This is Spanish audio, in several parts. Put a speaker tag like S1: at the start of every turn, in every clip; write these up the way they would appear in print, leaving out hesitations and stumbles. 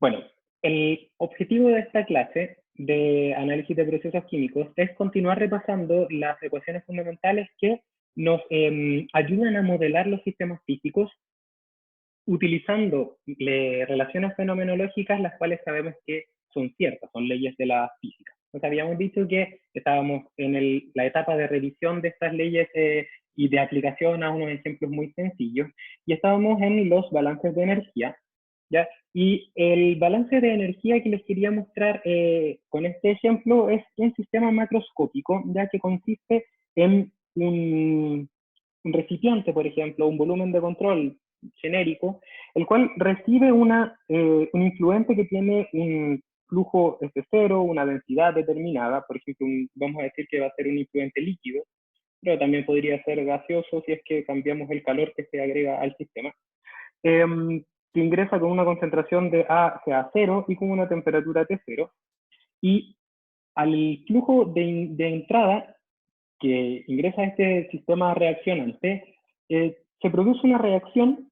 S1: Bueno, el objetivo de esta clase de análisis de procesos químicos es continuar repasando las ecuaciones fundamentales que nos ayudan a modelar los sistemas físicos utilizando relaciones fenomenológicas, las cuales sabemos que son ciertas, son leyes de la física. Nos habíamos dicho que estábamos en la etapa de revisión de estas leyes y de aplicación a unos ejemplos muy sencillos, y estábamos en los balances de energía, ¿ya? Y el balance de energía que les quería mostrar con este ejemplo es un sistema macroscópico, ya que consiste en un recipiente, por ejemplo, un volumen de control genérico, el cual recibe un influente que tiene un flujo cero, una densidad determinada, por ejemplo, vamos a decir que va a ser un influente líquido, pero también podría ser gaseoso si es que cambiamos el calor que se agrega al sistema, que ingresa con una concentración de A hacia 0 y con una temperatura T0, y al flujo de entrada que ingresa a este sistema reaccionante, se produce una reacción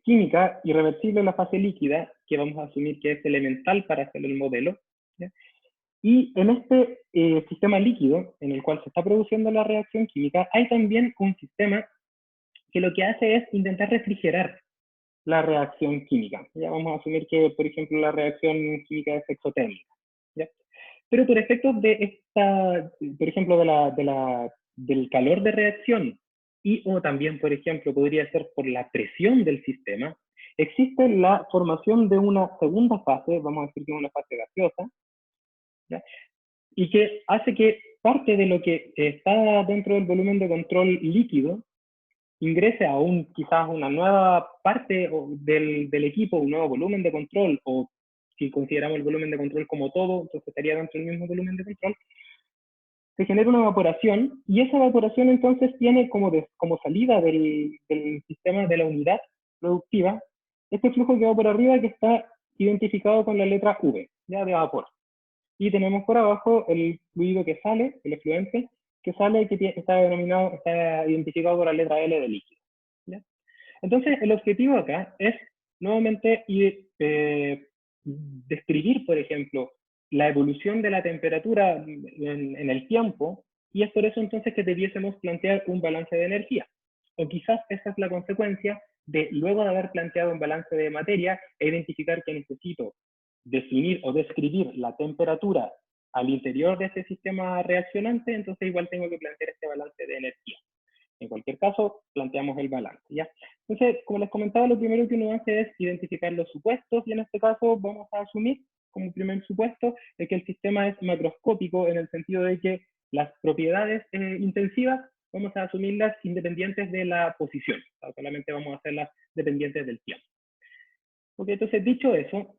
S1: química irreversible en la fase líquida, que vamos a asumir que es elemental para hacer el modelo, ¿ya? Y en este sistema líquido, en el cual se está produciendo la reacción química, hay también un sistema que lo que hace es intentar refrigerar la reacción química. Ya vamos a asumir que, por ejemplo, la reacción química es exotérmica, ¿ya? Pero por efectos de esta, por ejemplo, del calor de reacción o también, por ejemplo, podría ser por la presión del sistema, existe la formación de una segunda fase, vamos a decir que es una fase gaseosa, ¿ya? Y que hace que parte de lo que está dentro del volumen de control líquido ingrese a quizás una nueva parte del equipo, un nuevo volumen de control, o si consideramos el volumen de control como todo, entonces estaría dentro del mismo volumen de control, se genera una evaporación, y esa evaporación entonces tiene como salida del sistema de la unidad productiva este flujo que va por arriba, que está identificado con la letra V, ya de vapor. Y tenemos por abajo el fluido que sale, el efluente, que sale, que está identificado por la letra L de líquido, ¿ya? Entonces, el objetivo acá es nuevamente describir, por ejemplo, la evolución de la temperatura en el tiempo, y es por eso entonces que debiésemos plantear un balance de energía. O quizás esa es la consecuencia de, luego de haber planteado un balance de materia, identificar que necesito definir o describir la temperatura al interior de ese sistema reaccionante, entonces igual tengo que plantear este balance de energía. En cualquier caso, planteamos el balance, ¿ya? Entonces, como les comentaba, lo primero que uno hace es identificar los supuestos, y en este caso vamos a asumir como primer supuesto de que el sistema es macroscópico, en el sentido de que las propiedades intensivas vamos a asumirlas independientes de la posición, o sea, solamente vamos a hacerlas dependientes del tiempo. Ok, entonces, dicho eso,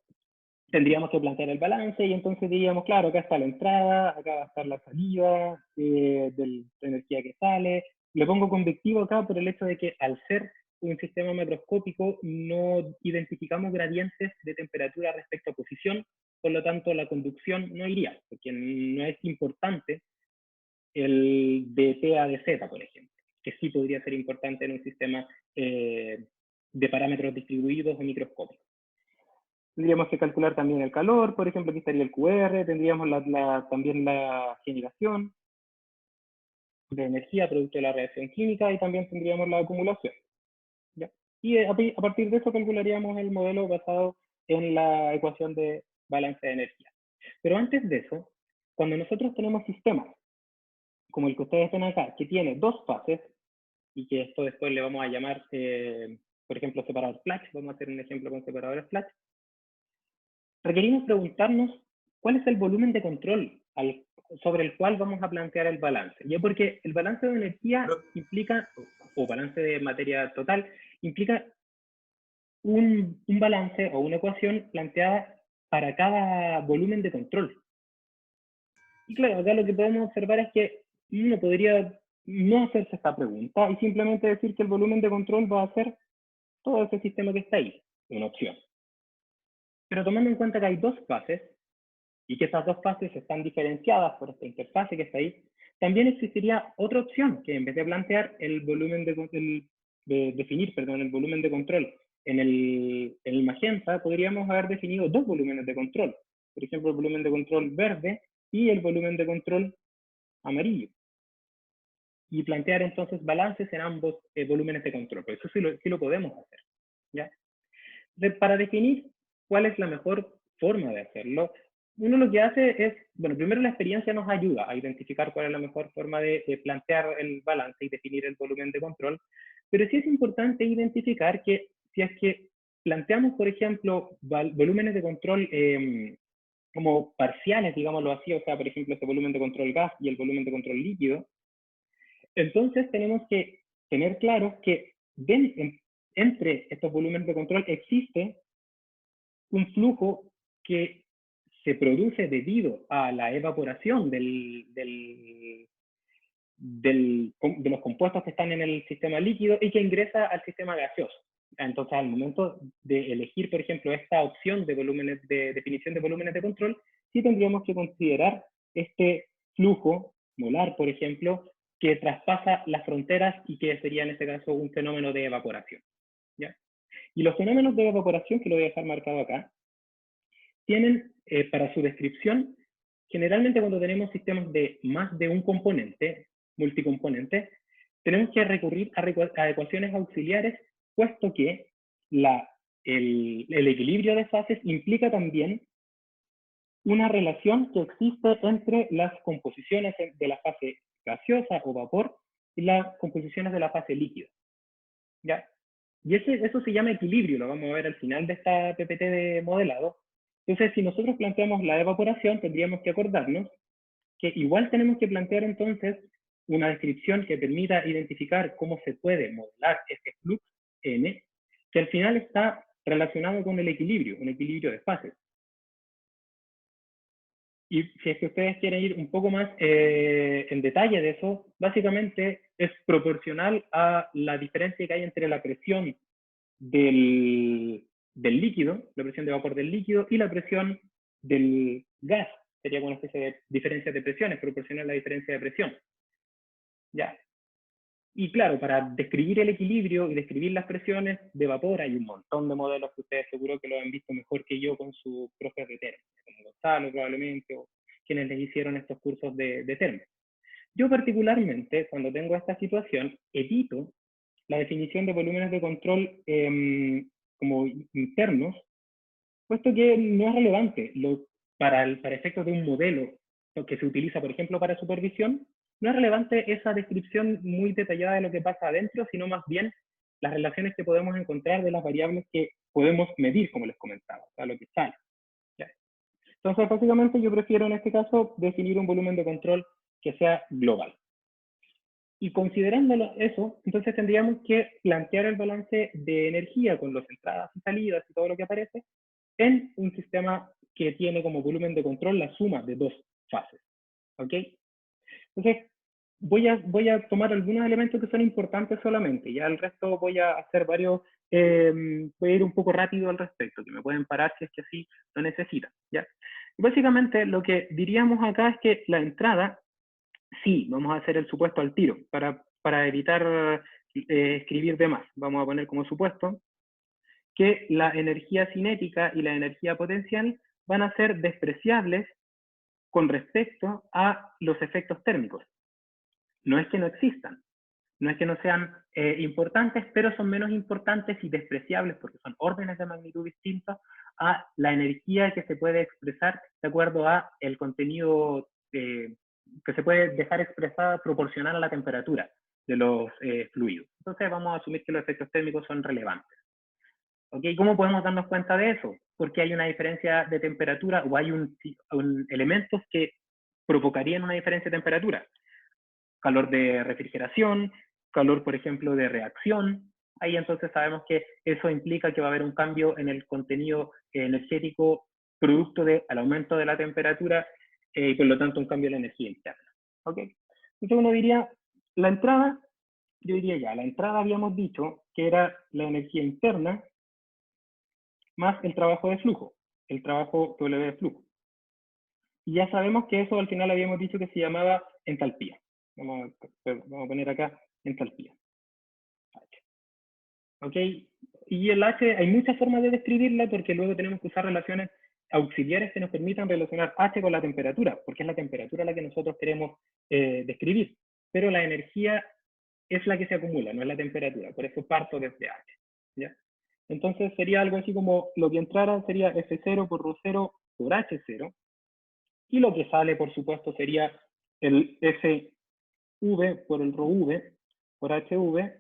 S1: tendríamos que plantear el balance, y entonces diríamos, claro, acá está la entrada, acá va a estar la salida de la energía que sale. Le pongo convectivo acá por el hecho de que, al ser un sistema macroscópico, no identificamos gradientes de temperatura respecto a posición, por lo tanto la conducción no iría, porque no es importante el de T a de Z, por ejemplo, que sí podría ser importante en un sistema de parámetros distribuidos o microscópicos. Tendríamos que calcular también el calor, por ejemplo, aquí estaría el QR, tendríamos también la generación de energía producto de la reacción química, y también tendríamos la acumulación, ¿ya? Y a partir de eso calcularíamos el modelo basado en la ecuación de balance de energía. Pero antes de eso, cuando nosotros tenemos sistemas como el que ustedes ven acá, que tiene dos fases, y que esto después le vamos a llamar, por ejemplo, separador Flash, vamos a hacer un ejemplo con separadores Flash, requerimos preguntarnos cuál es el volumen de control sobre el cual vamos a plantear el balance. Ya, porque el balance de energía implica, o balance de materia total, implica un balance o una ecuación planteada para cada volumen de control. Y claro, acá lo que podemos observar es que uno podría no hacerse esta pregunta y simplemente decir que el volumen de control va a ser todo ese sistema que está ahí, una opción. Pero tomando en cuenta que hay dos fases, y que esas dos fases están diferenciadas por esta interfase que está ahí, también existiría otra opción, que en vez de plantear el volumen definir, perdón, el volumen de control en el magenta podríamos haber definido dos volúmenes de control. Por ejemplo, el volumen de control verde y el volumen de control amarillo. Y plantear entonces balances en ambos volúmenes de control. Pero eso sí lo podemos hacer, ¿ya? Para definir cuál es la mejor forma de hacerlo, uno lo que hace es, bueno, primero la experiencia nos ayuda a identificar cuál es la mejor forma de plantear el balance y definir el volumen de control, pero sí es importante identificar que si es que planteamos, por ejemplo, volúmenes de control como parciales, digámoslo así, o sea, por ejemplo, este volumen de control gas y el volumen de control líquido, entonces tenemos que tener claro que entre estos volúmenes de control existe un flujo que se produce debido a la evaporación de los compuestos que están en el sistema líquido y que ingresa al sistema gaseoso. Entonces, al momento de elegir, por ejemplo, esta opción de volúmenes de definición de volúmenes de control, sí tendríamos que considerar este flujo molar, por ejemplo, que traspasa las fronteras y que sería en este caso un fenómeno de evaporación, ¿ya? Y los fenómenos de evaporación, que lo voy a dejar marcado acá, tienen para su descripción, generalmente cuando tenemos sistemas de más de un componente, multicomponente, tenemos que recurrir a ecuaciones auxiliares, puesto que el equilibrio de fases implica también una relación que existe entre las composiciones de la fase gaseosa o vapor y las composiciones de la fase líquida, ¿ya? Y eso se llama equilibrio, lo vamos a ver al final de esta PPT de modelado. Entonces, si nosotros planteamos la evaporación, tendríamos que acordarnos que igual tenemos que plantear entonces una descripción que permita identificar cómo se puede modelar ese flux N, que al final está relacionado con el equilibrio, un equilibrio de fases. Y si es que ustedes quieren ir un poco más en detalle de eso, básicamente es proporcional a la diferencia que hay entre la presión del líquido, la presión de vapor del líquido y la presión del gas. Sería una especie de diferencia de presiones, proporcional a la diferencia de presión. ¿Ya? Y claro, para describir el equilibrio y describir las presiones de vapor hay un montón de modelos que ustedes seguro que lo han visto mejor que yo con sus profes de termo, como Gonzalo probablemente, o quienes les hicieron estos cursos de termo. Yo particularmente, cuando tengo esta situación, evito la definición de volúmenes de control como internos, puesto que no es relevante. Para efectos de un modelo que se utiliza, por ejemplo, para supervisión, no es relevante esa descripción muy detallada de lo que pasa adentro, sino más bien las relaciones que podemos encontrar de las variables que podemos medir, como les comentaba, o sea, lo que sale. ¿Ya? Entonces, básicamente yo prefiero en este caso definir un volumen de control que sea global. Y considerando eso, entonces tendríamos que plantear el balance de energía con las entradas y salidas y todo lo que aparece en un sistema que tiene como volumen de control la suma de dos fases. ¿Ok? Entonces, voy a tomar algunos elementos que son importantes solamente, ya el resto voy a hacer varios, voy a ir un poco rápido al respecto, que me pueden parar si es que así lo necesitan. ¿Ya? Básicamente lo que diríamos acá es que la entrada, sí, vamos a hacer el supuesto al tiro, para evitar escribir de más. Vamos a poner como supuesto que la energía cinética y la energía potencial van a ser despreciables con respecto a los efectos térmicos. No es que no existan, no es que no sean importantes, pero son menos importantes y despreciables porque son órdenes de magnitud distintos a la energía que se puede expresar de acuerdo a el contenido que se puede dejar expresada proporcional a la temperatura de los fluidos. Entonces vamos a asumir que los efectos térmicos son relevantes. ¿Okay? ¿Cómo podemos darnos cuenta de eso? Porque hay una diferencia de temperatura o hay elementos que provocarían una diferencia de temperatura. Calor de refrigeración, calor, por ejemplo, de reacción. Ahí entonces sabemos que eso implica que va a haber un cambio en el contenido energético producto del aumento de la temperatura y por lo tanto un cambio en la energía interna. ¿Okay? Entonces uno diría, la entrada, yo diría ya, la entrada habíamos dicho que era la energía interna más el trabajo de flujo, el trabajo W de flujo. Y ya sabemos que eso al final habíamos dicho que se llamaba entalpía. Vamos a poner acá entalpía. ¿Ok? y el H, hay muchas formas de describirla porque luego tenemos que usar relaciones auxiliares que nos permitan relacionar H con la temperatura, porque es la temperatura la que nosotros queremos describir. Pero la energía es la que se acumula, no es la temperatura, por eso parto desde H. ¿Ya? Entonces sería algo así como, lo que entrara sería F0 por ρ0 por H0, y lo que sale, por supuesto, sería el SV por el ρV por HV,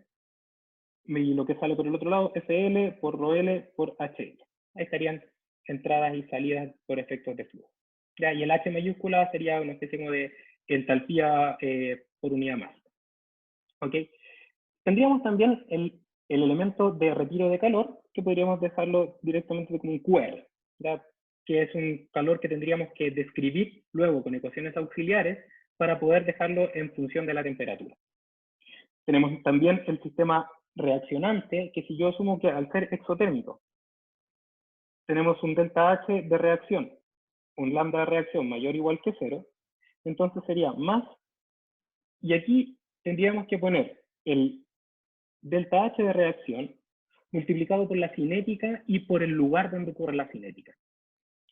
S1: y lo que sale por el otro lado, FL por ρL por HL. Ahí estarían entradas y salidas por efectos de flujo. ¿Ya? Y el H mayúscula sería una especie como de entalpía por unidad masa. ¿Ok? Tendríamos también el elemento de retiro de calor, que podríamos dejarlo directamente como un QR, ¿ya? Que es un calor que tendríamos que describir luego con ecuaciones auxiliares para poder dejarlo en función de la temperatura. Tenemos también el sistema reaccionante, que si yo asumo que al ser exotérmico tenemos un delta H de reacción, un lambda de reacción mayor o igual que 0, entonces sería más, y aquí tendríamos que poner el delta H de reacción multiplicado por la cinética y por el lugar donde ocurre la cinética.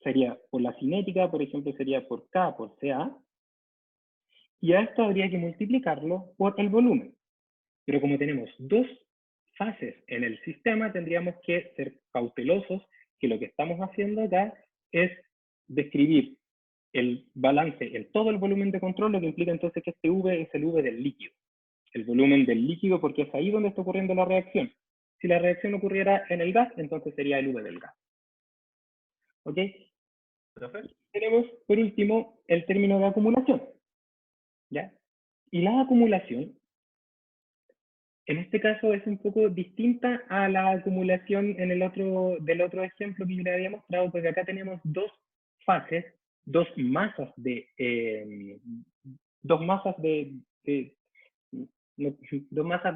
S1: Sería por la cinética, por ejemplo, sería por K por CA, y a esto habría que multiplicarlo por el volumen. Pero como tenemos dos fases en el sistema, tendríamos que ser cautelosos que lo que estamos haciendo acá es describir el balance en todo el volumen de control, lo que implica entonces que este V es el V del líquido. El volumen del líquido, porque es ahí donde está ocurriendo la reacción. Si la reacción ocurriera en el gas, entonces sería el V del gas. ¿Ok? Tenemos, por último, el término de acumulación. ¿Ya? Y la acumulación, en este caso, es un poco distinta a la acumulación en el del otro ejemplo que yo le había mostrado, porque acá tenemos dos fases, dos masas de, dos masas de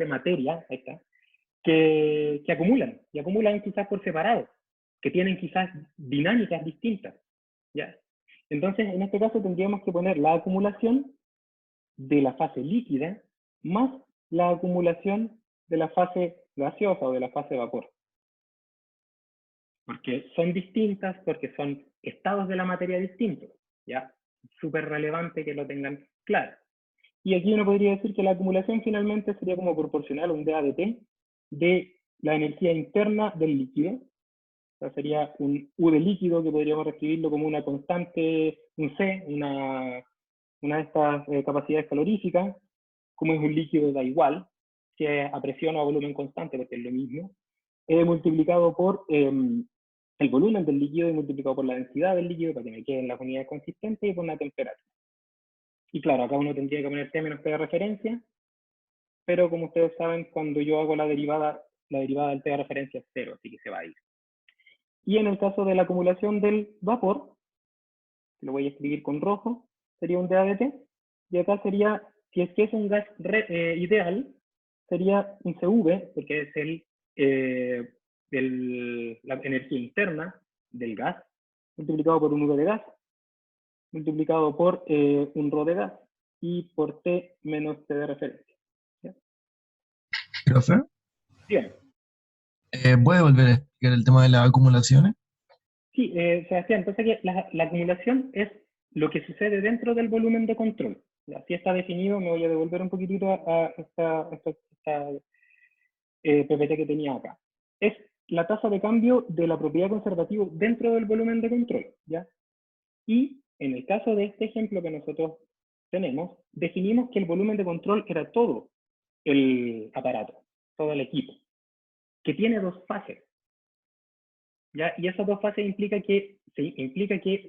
S1: materia, ahí está, que acumulan, y acumulan quizás por separado, que tienen quizás dinámicas distintas, ¿ya? Entonces, en este caso tendríamos que poner la acumulación de la fase líquida más la acumulación de la fase gaseosa o de la fase vapor. Porque son distintas, porque son estados de la materia distintos, ¿ya? Súper relevante que lo tengan claro. Y aquí uno podría decir que la acumulación finalmente sería como proporcional a un dA/dt de la energía interna del líquido. O sea, sería un U de líquido que podríamos reescribirlo como una constante, un C, una de estas capacidades caloríficas. Como es un líquido da igual, que a presión o a volumen constante, porque es lo mismo, multiplicado por el volumen del líquido y multiplicado por la densidad del líquido para que me queden las unidades consistentes y por la temperatura. Y claro, acá uno tendría que poner T menos T de referencia, pero como ustedes saben, cuando yo hago la derivada del T de referencia es 0, así que se va a ir. Y en el caso de la acumulación del vapor, lo voy a escribir con rojo, sería un dA/dt, y acá sería, si es que es un gas ideal, sería un CV, porque es la energía interna del gas, multiplicado por un V de gas, multiplicado por un ρ de gas, y por T menos T de referencia. ¿Ya?
S2: Profe,
S1: Bien.
S2: ¿puede volver a explicar el tema de las acumulaciones?
S1: Sí, Sebastián, entonces la acumulación es lo que sucede dentro del volumen de control. Así está definido, me voy a devolver un poquitito a esta PPT que tenía acá. Es la tasa de cambio de la propiedad conservativa dentro del volumen de control, ¿ya? Y en el caso de este ejemplo que nosotros tenemos, definimos que el volumen de control era todo el aparato, todo el equipo, que tiene dos fases, ¿ya? Y esas dos fases implica que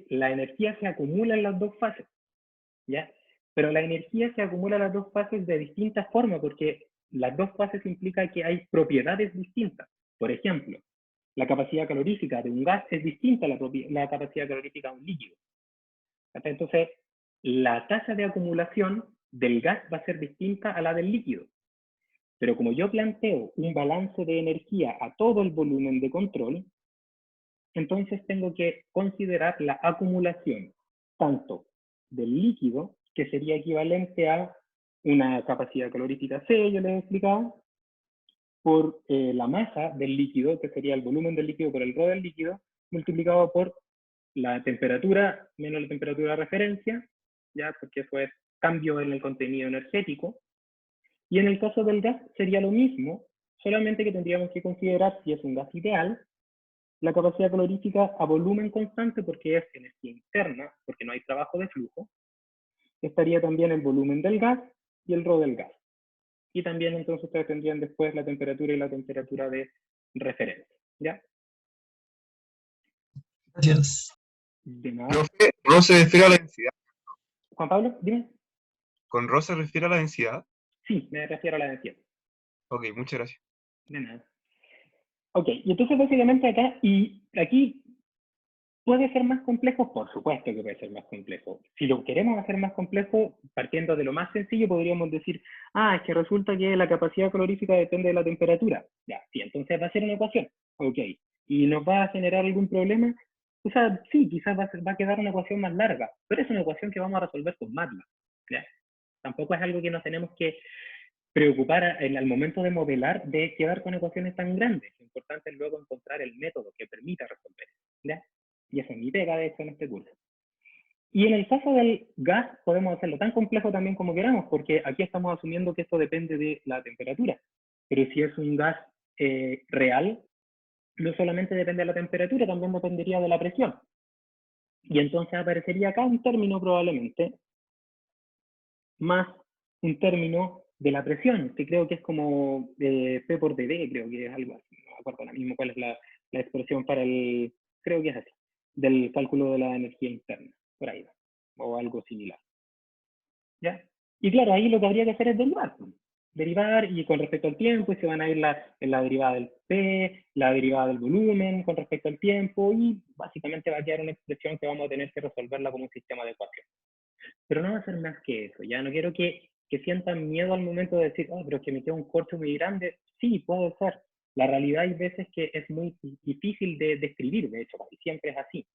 S1: la energía se acumula en las dos fases, ¿ya? Pero la energía se acumula en las dos fases de distintas formas, porque las dos fases implica que hay propiedades distintas. Por ejemplo, la capacidad calorífica de un gas es distinta a la capacidad calorífica de un líquido. Entonces, la tasa de acumulación del gas va a ser distinta a la del líquido. Pero como yo planteo un balance de energía a todo el volumen de control, entonces tengo que considerar la acumulación tanto del líquido, que sería equivalente a una capacidad calorífica C, yo les he explicado, por la masa del líquido, que sería el volumen del líquido por el ρ del líquido, multiplicado por la temperatura menos la temperatura de referencia, ya, porque eso es cambio en el contenido energético. Y en el caso del gas sería lo mismo, solamente que tendríamos que considerar, si es un gas ideal, la capacidad calorífica a volumen constante, porque es energía interna, porque no hay trabajo de flujo. Estaría también el volumen del gas y el ρ del gas. Y también entonces ustedes tendrían después la temperatura y la temperatura de referencia. ¿Ya?
S2: Gracias.
S1: De nada.
S3: Profe, ¿Rho se refiere a la densidad?
S1: Juan Pablo, dime.
S3: ¿Con Rho se refiere a la densidad?
S1: Sí, me refiero a la densidad.
S3: Ok, muchas gracias.
S1: De nada. Ok, y entonces básicamente acá, y aquí puede ser más complejo, por supuesto que puede ser más complejo. Si lo queremos hacer más complejo, partiendo de lo más sencillo, podríamos decir, es que resulta que la capacidad calorífica depende de la temperatura. Ya, sí, entonces va a ser una ecuación. Ok, ¿y nos va a generar algún problema? O sea, sí, quizás va a quedar una ecuación más larga, pero es una ecuación que vamos a resolver con MATLAB. ¿Ya? Tampoco es algo que nos tenemos que preocupar al momento de modelar de quedar con ecuaciones tan grandes. Lo importante es luego encontrar el método que permita resolver. ¿Ya? Y eso es mi pega, de hecho, en este curso. Y en el caso del gas, podemos hacerlo tan complejo también como queramos, porque aquí estamos asumiendo que esto depende de la temperatura. Pero si es un gas real, no solamente depende de la temperatura, también dependería de la presión. Y entonces aparecería acá un término probablemente, más un término de la presión, que creo que es como P por dB, creo que es algo así. No me acuerdo ahora mismo cuál es la expresión para el, creo que es así, del cálculo de la energía interna, por ahí va, o algo similar. ¿Ya? Y claro, ahí lo que habría que hacer es derivar. Derivar y con respecto al tiempo, y se van a ir la derivada del P, la derivada del volumen con respecto al tiempo, y básicamente va a quedar una expresión que vamos a tener que resolverla como un sistema de ecuaciones. Pero no va a ser más que eso, ya no quiero que sientan miedo al momento de decir, pero es que me queda un corcho muy grande. Sí, puede ser. La realidad hay veces que es muy difícil de describir, de hecho, casi siempre es así.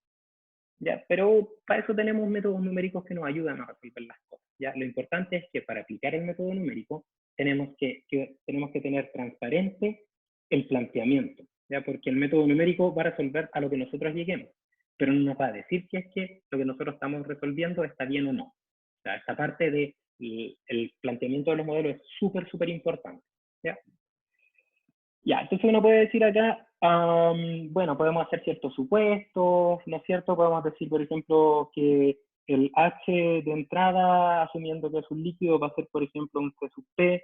S1: ¿Ya? Pero para eso tenemos métodos numéricos que nos ayudan a resolver las cosas. ¿Ya? Lo importante es que para aplicar el método numérico tenemos que tener transparente el planteamiento, ¿ya? Porque el método numérico va a resolver a lo que nosotros lleguemos, pero no nos va a decir si es que lo que nosotros estamos resolviendo está bien o no. O sea, esta parte del planteamiento de los modelos es súper, súper importante. ¿Ya? Ya, entonces uno puede decir acá, bueno, podemos hacer ciertos supuestos, ¿no es cierto? Podemos decir, por ejemplo, que el H de entrada, asumiendo que es un líquido, va a ser, por ejemplo, un C sub P,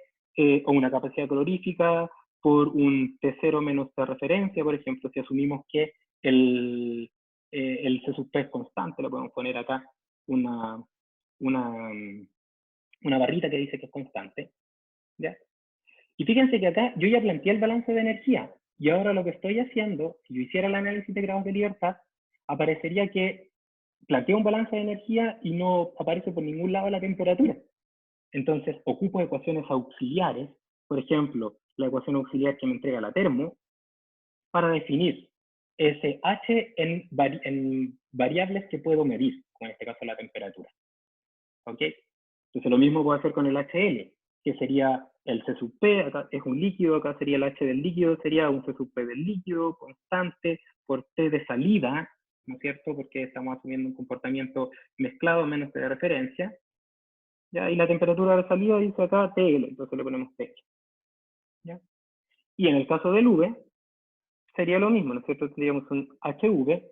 S1: o una capacidad calorífica, por un T0 menos T referencia, por ejemplo, si asumimos que el C sub P es constante, le podemos poner acá una, una, una barrita que dice que es constante, ¿ya? Y fíjense que acá yo ya planteé el balance de energía, y ahora lo que estoy haciendo, si yo hiciera el análisis de grados de libertad, aparecería que plantea un balance de energía y no aparece por ningún lado la temperatura. Entonces ocupo ecuaciones auxiliares, por ejemplo, la ecuación auxiliar que me entrega la termo, para definir ese H en variables que puedo medir, como en este caso la temperatura. ¿Ok? Entonces lo mismo puedo hacer con el HL, que sería el C sub P, acá es un líquido, acá sería el H del líquido, sería un C sub P del líquido constante por T de salida, ¿no es cierto? Porque estamos asumiendo un comportamiento mezclado menos T de referencia. ¿Ya? Y la temperatura de salida dice acá TL, entonces le ponemos TL. ¿Ya? Y en el caso del V, sería lo mismo, ¿no es cierto? Tendríamos un HV,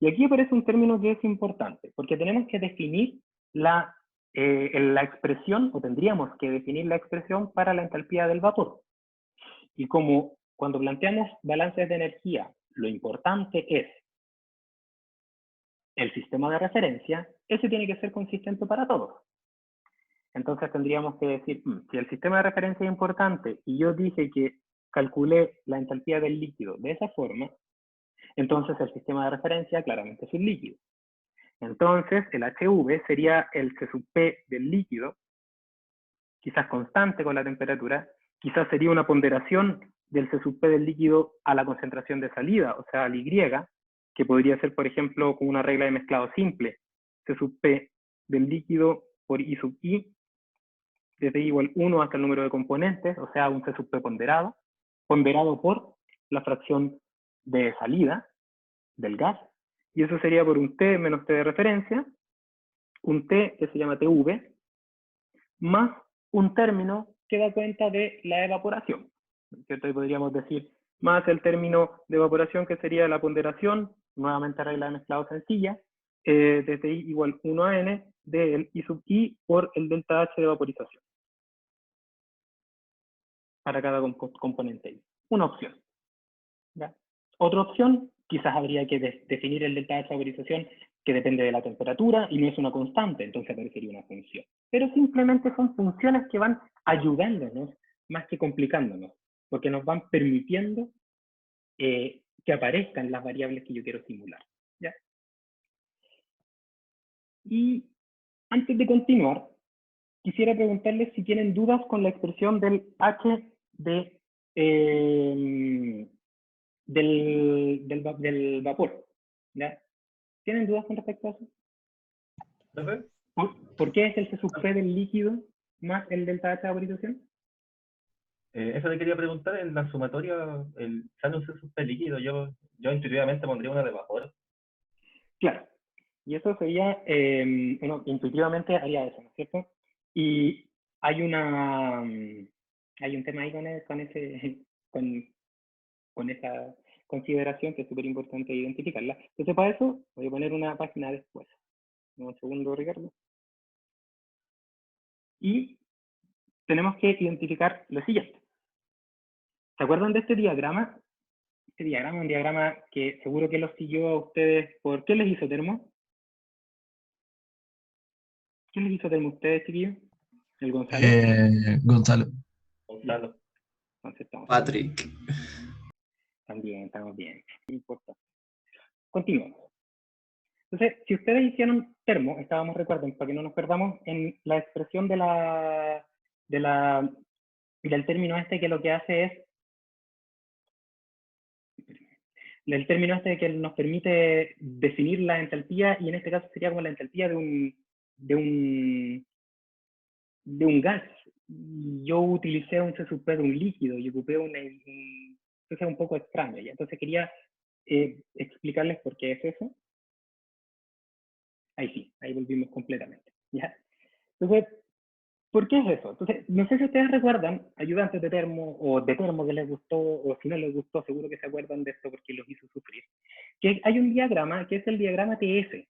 S1: y aquí aparece un término que es importante, porque tenemos que definir la expresión, o tendríamos que definir la expresión para la entalpía del vapor. Y como cuando planteamos balances de energía, lo importante es el sistema de referencia, ese tiene que ser consistente para todos. Entonces tendríamos que decir, si el sistema de referencia es importante y yo dije que calculé la entalpía del líquido de esa forma, entonces el sistema de referencia claramente es un líquido. Entonces el HV sería el C sub P del líquido, quizás constante con la temperatura, quizás sería una ponderación del C sub P del líquido a la concentración de salida, o sea, al Y, que podría ser, por ejemplo, como una regla de mezclado simple, C sub P del líquido por I sub I, desde I igual 1 hasta el número de componentes, o sea, un C sub P ponderado. ponderado por la fracción de salida del gas, y eso sería por un T menos T de referencia, un T que se llama TV, más un término que da cuenta de la evaporación, ¿cierto? Y podríamos decir más el término de evaporación que sería la ponderación, nuevamente regla de mezclado sencilla, de Ti igual 1 a N del I sub I por el delta H de vaporización para cada componente I. Una opción. ¿Ya? Otra opción, quizás habría que definir el delta H de vaporización, que depende de la temperatura y no es una constante, entonces aparecería una función. Pero simplemente son funciones que van ayudándonos más que complicándonos, porque nos van permitiendo que aparezcan las variables que yo quiero simular. ¿Ya? Y antes de continuar, quisiera preguntarles si tienen dudas con la expresión del H de, del vapor. ¿Ya? ¿Tienen dudas con respecto a eso? ¿Por qué es el C sub P del líquido más el delta H de vaporización?
S4: Eso te quería preguntar, en la sumatoria, sale un C sub P líquido, yo intuitivamente pondría una de vapor.
S1: Claro, y eso sería, bueno, intuitivamente haría eso, ¿no es cierto? Y hay hay un tema ahí con esa consideración que es súper importante identificarla. Entonces, para eso voy a poner una página después. Un segundo, Ricardo. Y tenemos que identificar lo siguiente. ¿Se acuerdan de este diagrama? Este diagrama, un diagrama que seguro que lo siguió a ustedes por... ¿Qué les hizo Termo? ¿Qué les hizo Termo a ustedes, chiquillos? ¿El Gonzalo?
S2: Gonzalo.
S4: Gonzalo.
S1: Entonces estamos
S5: Patrick.
S1: también, estamos bien. No importa. Continuamos. Entonces, si ustedes hicieron Termo, estábamos, recuerden, para que no nos perdamos, en la expresión del término este que lo que hace es el término este que nos permite definir la entalpía, y en este caso sería como la entalpía de un gas. Yo utilicé un C sub P de un líquido y ocupé entonces es un poco extraño, ¿ya? Entonces quería explicarles por qué es eso. Ahí sí, ahí volvimos completamente, ¿ya? Entonces, ¿por qué es eso? Entonces, no sé si ustedes recuerdan, ayudantes de Termo, o de Termo que les gustó, o si no les gustó, seguro que se acuerdan de esto porque los hizo sufrir, que hay un diagrama, que es el diagrama TF,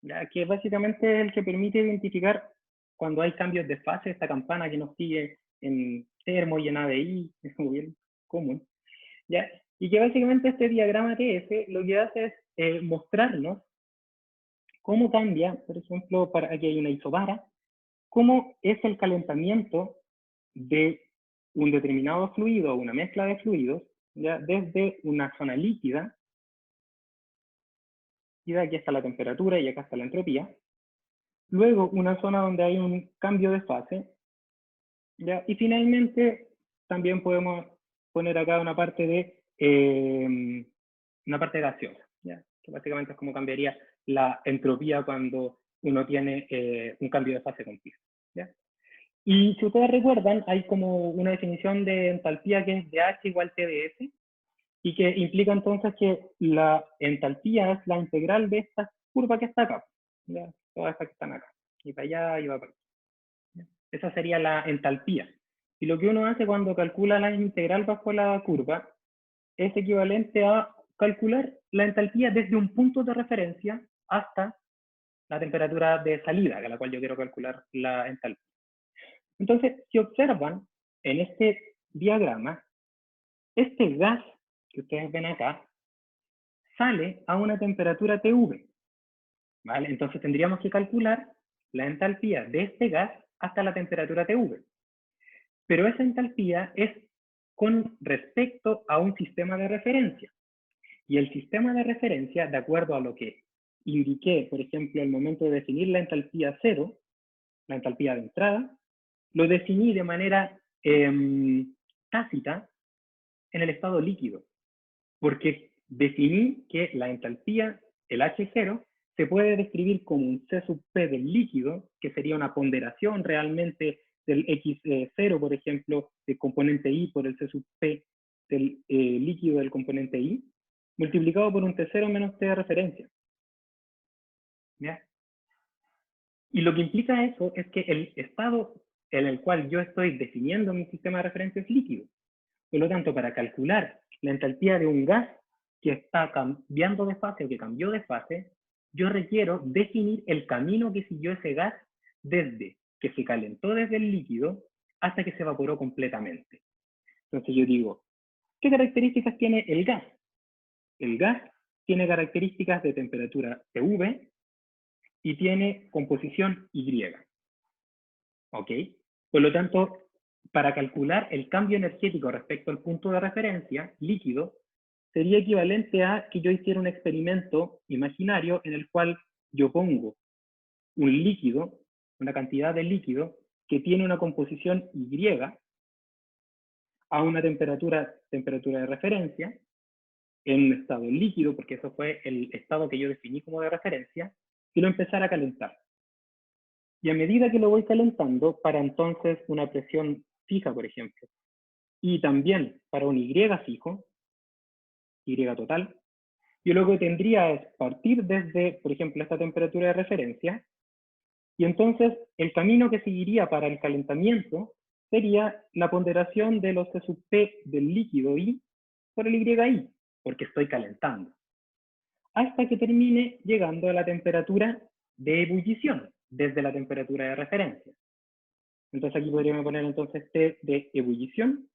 S1: ¿ya? Que básicamente es el que permite identificar cuando hay cambios de fase, esta campana que nos sigue en Termo y en ADI, es como bien común, ¿ya? Y que básicamente este diagrama TF lo que hace es mostrarnos cómo cambia, por ejemplo, aquí hay una isobara, cómo es el calentamiento de un determinado fluido o una mezcla de fluidos, ¿ya? Desde una zona líquida, y de aquí está la temperatura y acá está la entropía, luego una zona donde hay un cambio de fase, ¿ya? Y finalmente también podemos poner acá una parte gaseosa, ¿ya? Que básicamente es como cambiaría la entropía cuando uno tiene un cambio de fase continuo, ¿ya? Y si ustedes recuerdan, hay como una definición de entalpía que es de H igual TdS, y que implica entonces que la entalpía es la integral de esta curva que está acá, ¿ya? Todas estas que están acá, y para allá y va para allá, ¿ya? Esa sería la entalpía. Y lo que uno hace cuando calcula la integral bajo la curva es equivalente a calcular la entalpía desde un punto de referencia hasta la temperatura de salida, a la cual yo quiero calcular la entalpía. Entonces, si observan en este diagrama, este gas que ustedes ven acá sale a una temperatura TV, ¿vale? Entonces tendríamos que calcular la entalpía de este gas hasta la temperatura TV. Pero esa entalpía es con respecto a un sistema de referencia. Y el sistema de referencia, de acuerdo a lo que indiqué, por ejemplo, al momento de definir la entalpía cero, la entalpía de entrada, lo definí de manera tácita en el estado líquido, porque definí que la entalpía, el H0, se puede describir como un C sub P del líquido, que sería una ponderación realmente del X0, por ejemplo, del componente I por el C sub P del líquido del componente I, multiplicado por un T0 menos T de referencia. ¿Ya? Y lo que implica eso es que el estado en el cual yo estoy definiendo mi sistema de referencia es líquido. Por lo tanto, para calcular la entalpía de un gas que está cambiando de fase o que cambió de fase, yo requiero definir el camino que siguió ese gas desde que se calentó desde el líquido hasta que se evaporó completamente. Entonces yo digo, ¿qué características tiene el gas? El gas tiene características de temperatura TV y tiene composición Y. ¿Ok? Por lo tanto, para calcular el cambio energético respecto al punto de referencia, líquido, sería equivalente a que yo hiciera un experimento imaginario en el cual yo pongo un líquido, una cantidad de líquido, que tiene una composición Y a una temperatura de referencia, en un estado líquido, porque eso fue el estado que yo definí como de referencia, y lo empezara a calentar. Y a medida que lo voy calentando, para entonces una presión fija, por ejemplo, y también para un Y fijo, Y total, yo lo que tendría es partir desde, por ejemplo, esta temperatura de referencia, y entonces el camino que seguiría para el calentamiento sería la ponderación de los T sub P del líquido I por el YI, porque estoy calentando, hasta que termine llegando a la temperatura de ebullición, desde la temperatura de referencia. Entonces aquí podríamos poner entonces T de ebullición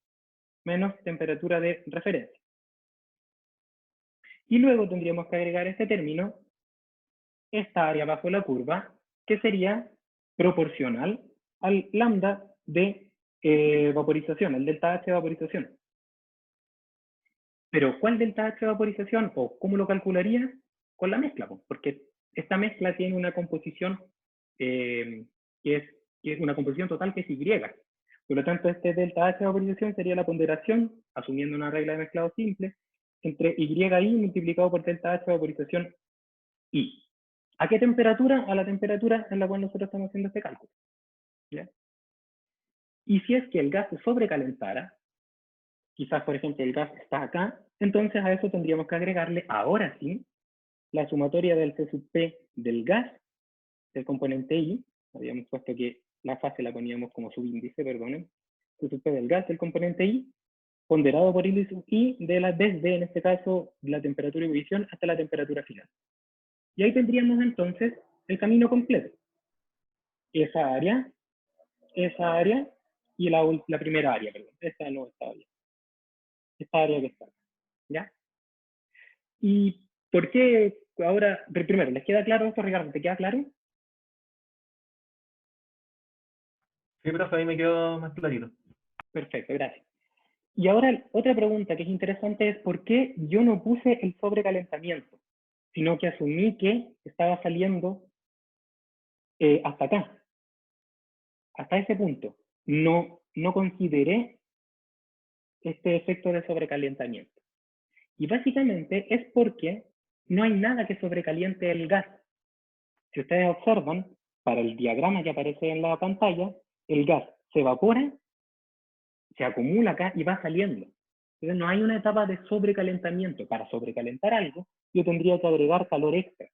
S1: menos temperatura de referencia. Y luego tendríamos que agregar este término, esta área bajo la curva, que sería proporcional al lambda de vaporización, el delta H de vaporización. Pero ¿cuál delta H de vaporización o cómo lo calcularía? Con la mezcla, porque esta mezcla tiene una composición que es una composición total que es Y. Por lo tanto, este delta H de vaporización sería la ponderación, asumiendo una regla de mezclado simple, entre YI multiplicado por delta H de vaporización I. ¿A qué temperatura? A la temperatura en la cual nosotros estamos haciendo este cálculo. ¿Ya? Y si es que el gas se sobrecalentara, quizás por ejemplo el gas está acá, entonces a eso tendríamos que agregarle, ahora sí, la sumatoria del C sub P del gas, del componente I, habíamos puesto que la fase la poníamos como subíndice, perdonen, C sub P del gas del componente I, ponderado por I sub I desde, en este caso, la temperatura de ebullición hasta la temperatura final. Y ahí tendríamos entonces el camino completo. Esa área y la primera área, perdón. Esta no está bien. Esta área que está, ¿ya? ¿Y por qué ahora, primero, les queda claro esto, Ricardo? ¿Te queda claro?
S4: Sí, profe, ahí me quedó más clarito.
S1: Perfecto, gracias. Y ahora, otra pregunta que es interesante es ¿por qué yo no puse el sobrecalentamiento? Sino que asumí que estaba saliendo hasta acá, hasta ese punto. No consideré este efecto de sobrecalentamiento. Y básicamente es porque no hay nada que sobrecaliente el gas. Si ustedes observan, para el diagrama que aparece en la pantalla, el gas se evapora, se acumula acá y va saliendo. Entonces no hay una etapa de sobrecalentamiento. Para sobrecalentar algo, yo tendría que agregar calor extra.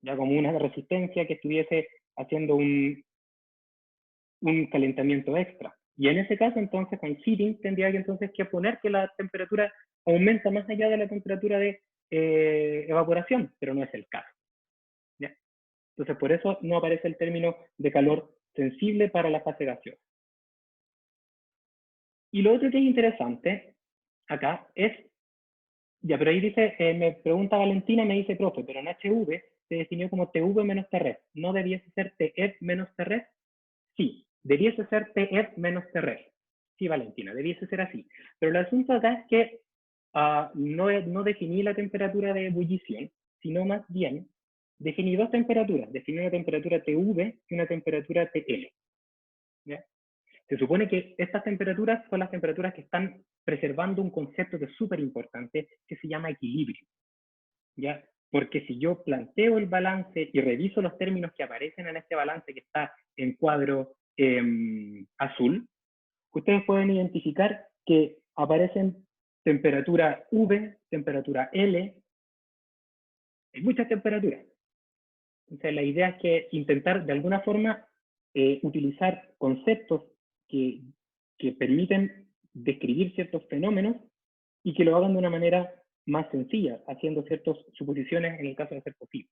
S1: Ya como una resistencia que estuviese haciendo un calentamiento extra. Y en ese caso, entonces, con heating tendría que entonces que poner que la temperatura aumenta más allá de la temperatura de evaporación, pero no es el caso. ¿Ya? Entonces, por eso no aparece el término de calor sensible para la fase gaseosa. Y lo otro que es interesante acá es, ya, pero ahí dice, me pregunta Valentina, me dice, profe, pero en HV se definió como TV menos Tref. ¿No debiese ser TF menos Tref? Sí, debiese ser TF menos Tref. Sí, Valentina, debiese ser así. Pero el asunto acá es que no definí la temperatura de ebullición, sino más bien definí dos temperaturas. Definí una temperatura TV y una temperatura TL. ¿Ya? Se supone que estas temperaturas son las temperaturas que están preservando un concepto que es súper importante, que se llama equilibrio. ¿Ya? Porque si yo planteo el balance y reviso los términos que aparecen en este balance que está en cuadro azul, ustedes pueden identificar que aparecen temperatura V, temperatura L, hay muchas temperaturas. Entonces la idea es que intentar de alguna forma utilizar conceptos que permiten describir ciertos fenómenos y que lo hagan de una manera más sencilla, haciendo ciertas suposiciones en el caso de ser posible.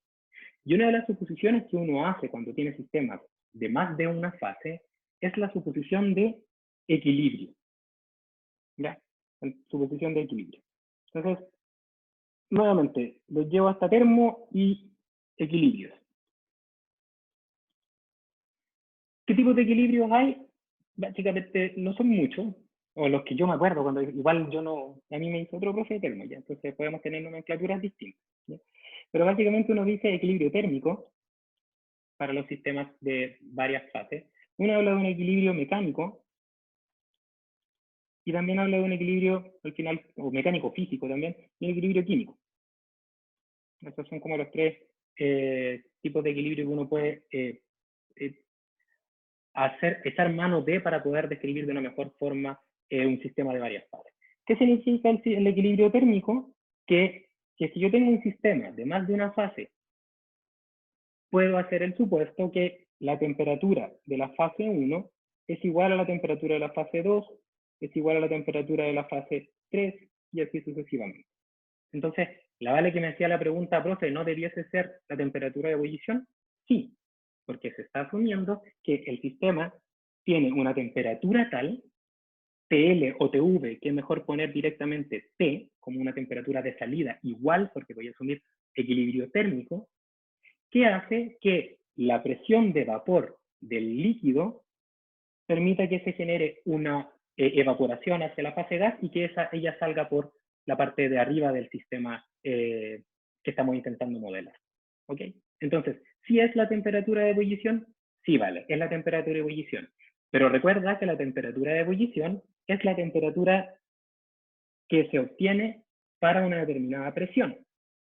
S1: Y una de las suposiciones que uno hace cuando tiene sistemas de más de una fase es la suposición de equilibrio. ¿Ya? Suposición de equilibrio. Entonces, nuevamente, los llevo hasta termo y equilibrios. ¿Qué tipos de equilibrios hay? Básicamente no son muchos, o los que yo me acuerdo, cuando igual yo no, a mí me hizo otro profe de termo, ya, entonces podemos tener nomenclaturas distintas. ¿Ya? Pero básicamente uno dice equilibrio térmico para los sistemas de varias fases. Uno habla de un equilibrio mecánico y también habla de un equilibrio, al final, o mecánico físico también, y un equilibrio químico. Estos son como los tres tipos de equilibrio que uno puede echar mano de para poder describir de una mejor forma un sistema de varias fases. ¿Qué significa el equilibrio térmico? Que si yo tengo un sistema de más de una fase, puedo hacer el supuesto que la temperatura de la fase 1 es igual a la temperatura de la fase 2, es igual a la temperatura de la fase 3, y así sucesivamente. Entonces, la Vale que me hacía la pregunta, profe, ¿no debiese ser la temperatura de ebullición? Sí, porque se está asumiendo que el sistema tiene una temperatura tal, TL o TV, que es mejor poner directamente T como una temperatura de salida igual, porque voy a asumir equilibrio térmico, que hace que la presión de vapor del líquido permita que se genere una evaporación hacia la fase gas y que ella salga por la parte de arriba del sistema que estamos intentando modelar. ¿Ok? Entonces, si es la temperatura de ebullición, sí vale, es la temperatura de ebullición. Pero recuerda que la temperatura de ebullición es la temperatura que se obtiene para una determinada presión.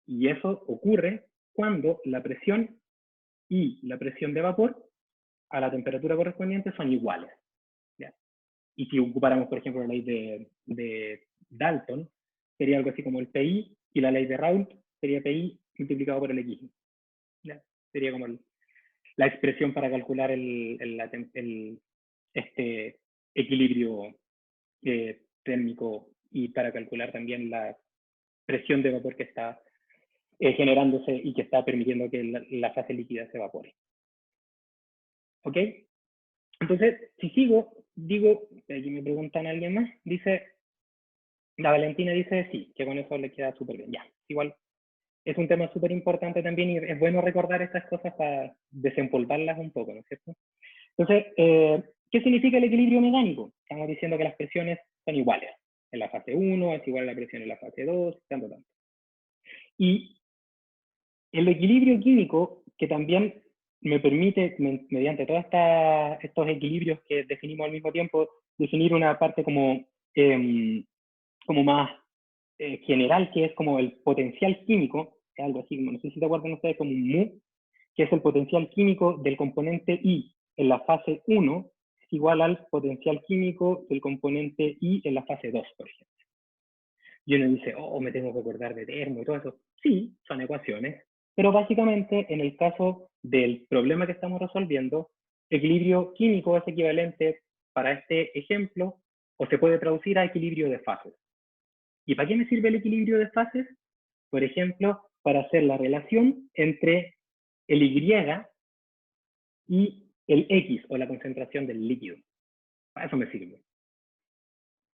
S1: Y eso ocurre cuando la presión y la presión de vapor a la temperatura correspondiente son iguales. ¿Ya? Y si ocupáramos, por ejemplo, la ley de Dalton, sería algo así como el PI, y la ley de Raoult sería PI multiplicado por el X. ¿Ya? Sería como la expresión para calcular este equilibrio térmico y para calcular también la presión de vapor que está generándose y que está permitiendo que la fase líquida se evapore. ¿Ok? Entonces, si sigo, digo, aquí me preguntan a alguien más, dice, la Valentina dice sí, que con eso le queda súper bien. Ya, igual es un tema súper importante también y es bueno recordar estas cosas para desempolvarlas un poco, ¿no es cierto? Entonces, ¿qué significa el equilibrio mecánico? Estamos diciendo que las presiones son iguales. En la fase 1 es igual a la presión en la fase 2, tanto. Y el equilibrio químico, que también me permite, mediante todos estos equilibrios que definimos al mismo tiempo, definir una parte como más general, que es como el potencial químico, algo así, no sé si te acuerdan ustedes, como un mu, que es el potencial químico del componente I en la fase 1, es igual al potencial químico del componente I en la fase 2, por ejemplo. Y uno dice, oh, me tengo que acordar de termo y todo eso. Sí, son ecuaciones, pero básicamente en el caso del problema que estamos resolviendo, equilibrio químico es equivalente para este ejemplo, o se puede traducir a equilibrio de fases. ¿Y para qué me sirve el equilibrio de fases? Por ejemplo, para hacer la relación entre el Y y el X, o la concentración del líquido. Para eso me sirve.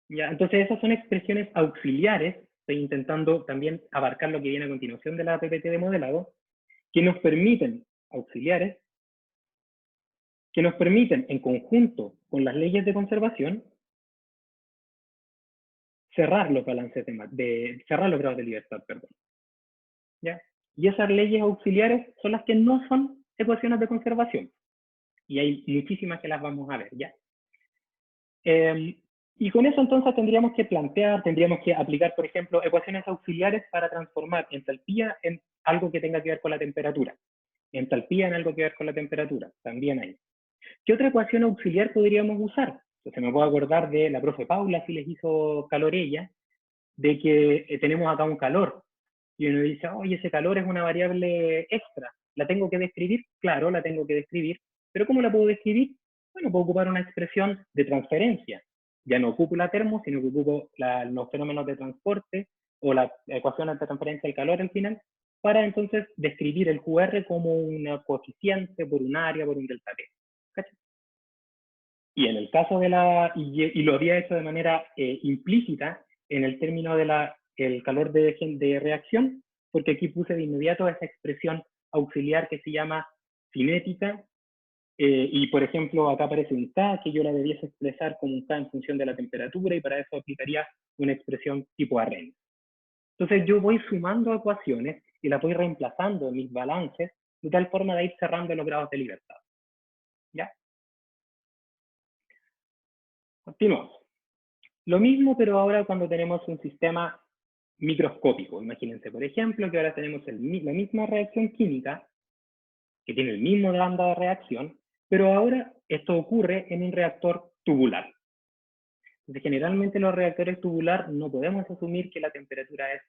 S1: ¿Ya? Entonces esas son expresiones auxiliares, estoy intentando también abarcar lo que viene a continuación de la PPT de modelado, que nos permiten, auxiliares, que nos permiten en conjunto con las leyes de conservación, cerrar los balances cerrar los grados de libertad, perdón. ¿Ya? Y esas leyes auxiliares son las que no son ecuaciones de conservación. Y hay muchísimas que las vamos a ver, ¿ya? Y con eso entonces tendríamos que aplicar, por ejemplo, ecuaciones auxiliares para transformar entalpía en algo que tenga que ver con la temperatura. Entalpía en algo que ver con la temperatura, también hay. ¿Qué otra ecuación auxiliar podríamos usar? Entonces me puedo acordar de la profe Paula, si les hizo calor ella, de que tenemos acá un calor. Y uno dice, oye, ese calor es una variable extra. ¿La tengo que describir? Claro, la tengo que describir. ¿Pero cómo la puedo describir? Bueno, puedo ocupar una expresión de transferencia. Ya no ocupo la termo, sino que ocupo los fenómenos de transporte o las ecuaciones de transferencia del calor al final, para entonces describir el QR como un coeficiente por un área, por un delta T. ¿Cachai? Y en el caso de y lo había hecho de manera implícita en el término del calor de reacción, porque aquí puse de inmediato esa expresión auxiliar que se llama cinética, y por ejemplo acá aparece un K, que yo la debiese expresar como un K en función de la temperatura, y para eso aplicaría una expresión tipo Arrhenius. Entonces yo voy sumando ecuaciones y las voy reemplazando en mis balances, de tal forma de ir cerrando los grados de libertad. ¿Ya? Continuamos. Lo mismo, pero ahora cuando tenemos un sistema microscópico. Imagínense, por ejemplo, que ahora tenemos la misma reacción química, que tiene el mismo lambda de reacción, pero ahora esto ocurre en un reactor tubular. Entonces, generalmente los reactores tubular no podemos asumir que la temperatura es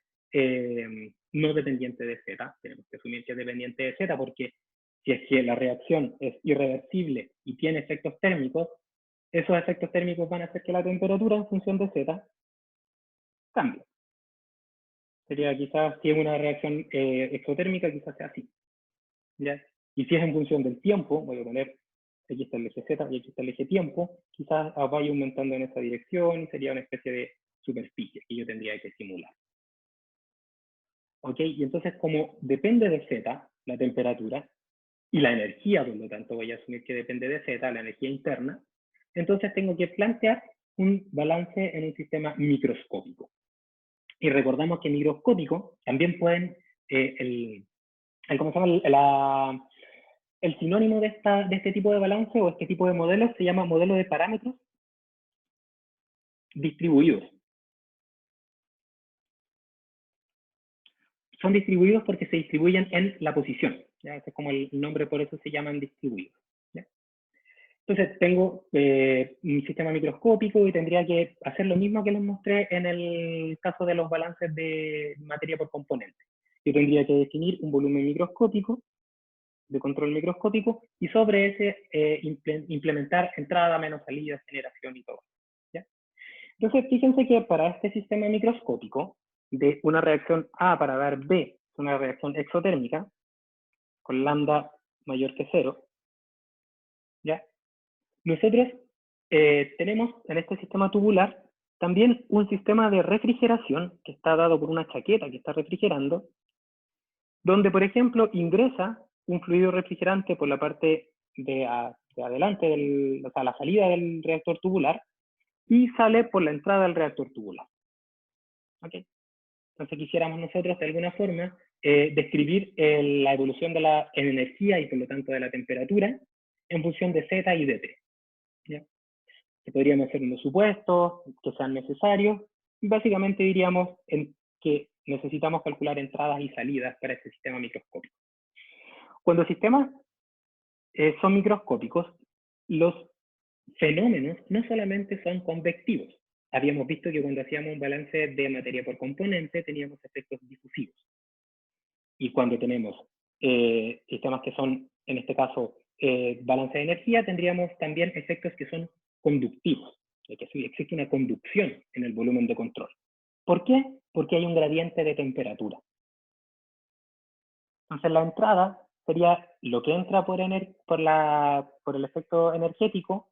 S1: no dependiente de Z, tenemos que asumir que es dependiente de Z, porque si es que la reacción es irreversible y tiene efectos térmicos, esos efectos térmicos van a hacer que la temperatura en función de Z cambie. Sería quizás, si es una reacción exotérmica, quizás sea así. ¿Ya? Y si es en función del tiempo, voy a poner, aquí está el eje Z y aquí está el eje tiempo, quizás vaya aumentando en esa dirección y sería una especie de superficie que yo tendría que simular. ¿Ok? Y entonces, como depende de Z, la temperatura, y la energía, por lo tanto, voy a asumir que depende de Z, la energía interna, entonces tengo que plantear un balance en un sistema microscópico. Y recordamos que microscópico también pueden, ¿cómo se llama? El sinónimo de este tipo de balance o este tipo de modelos se llama modelo de parámetros distribuidos. Son distribuidos porque se distribuyen en la posición. ¿Ya? Ese es como el nombre, por eso se llaman distribuidos. ¿Ya? Entonces tengo un sistema microscópico y tendría que hacer lo mismo que les mostré en el caso de los balances de materia por componente. Yo tendría que definir un volumen microscópico, de control microscópico, y sobre ese implementar entrada menos salida, generación y todo. ¿Ya? Entonces, fíjense que para este sistema microscópico, de una reacción A para dar B, una reacción exotérmica, con lambda mayor que 0, ¿ya? Nosotros tenemos en este sistema tubular también un sistema de refrigeración que está dado por una chaqueta que está refrigerando, donde, por ejemplo, ingresa un fluido refrigerante por la parte de adelante, o sea, la salida del reactor tubular, y sale por la entrada del reactor tubular. ¿Okay? Entonces quisiéramos nosotros, de alguna forma, describir la evolución de la energía y, por lo tanto, de la temperatura en función de Z y de T. ¿Ya? Que podríamos hacer unos supuestos que sean necesarios, y básicamente diríamos que necesitamos calcular entradas y salidas para este sistema microscópico. Cuando los sistemas son microscópicos, los fenómenos no solamente son convectivos. Habíamos visto que cuando hacíamos un balance de materia por componente teníamos efectos difusivos. Y cuando tenemos sistemas que son, en este caso, balance de energía, tendríamos también efectos que son conductivos, que existe una conducción en el volumen de control. ¿Por qué? Porque hay un gradiente de temperatura. Entonces la entrada sería lo que entra por el efecto energético,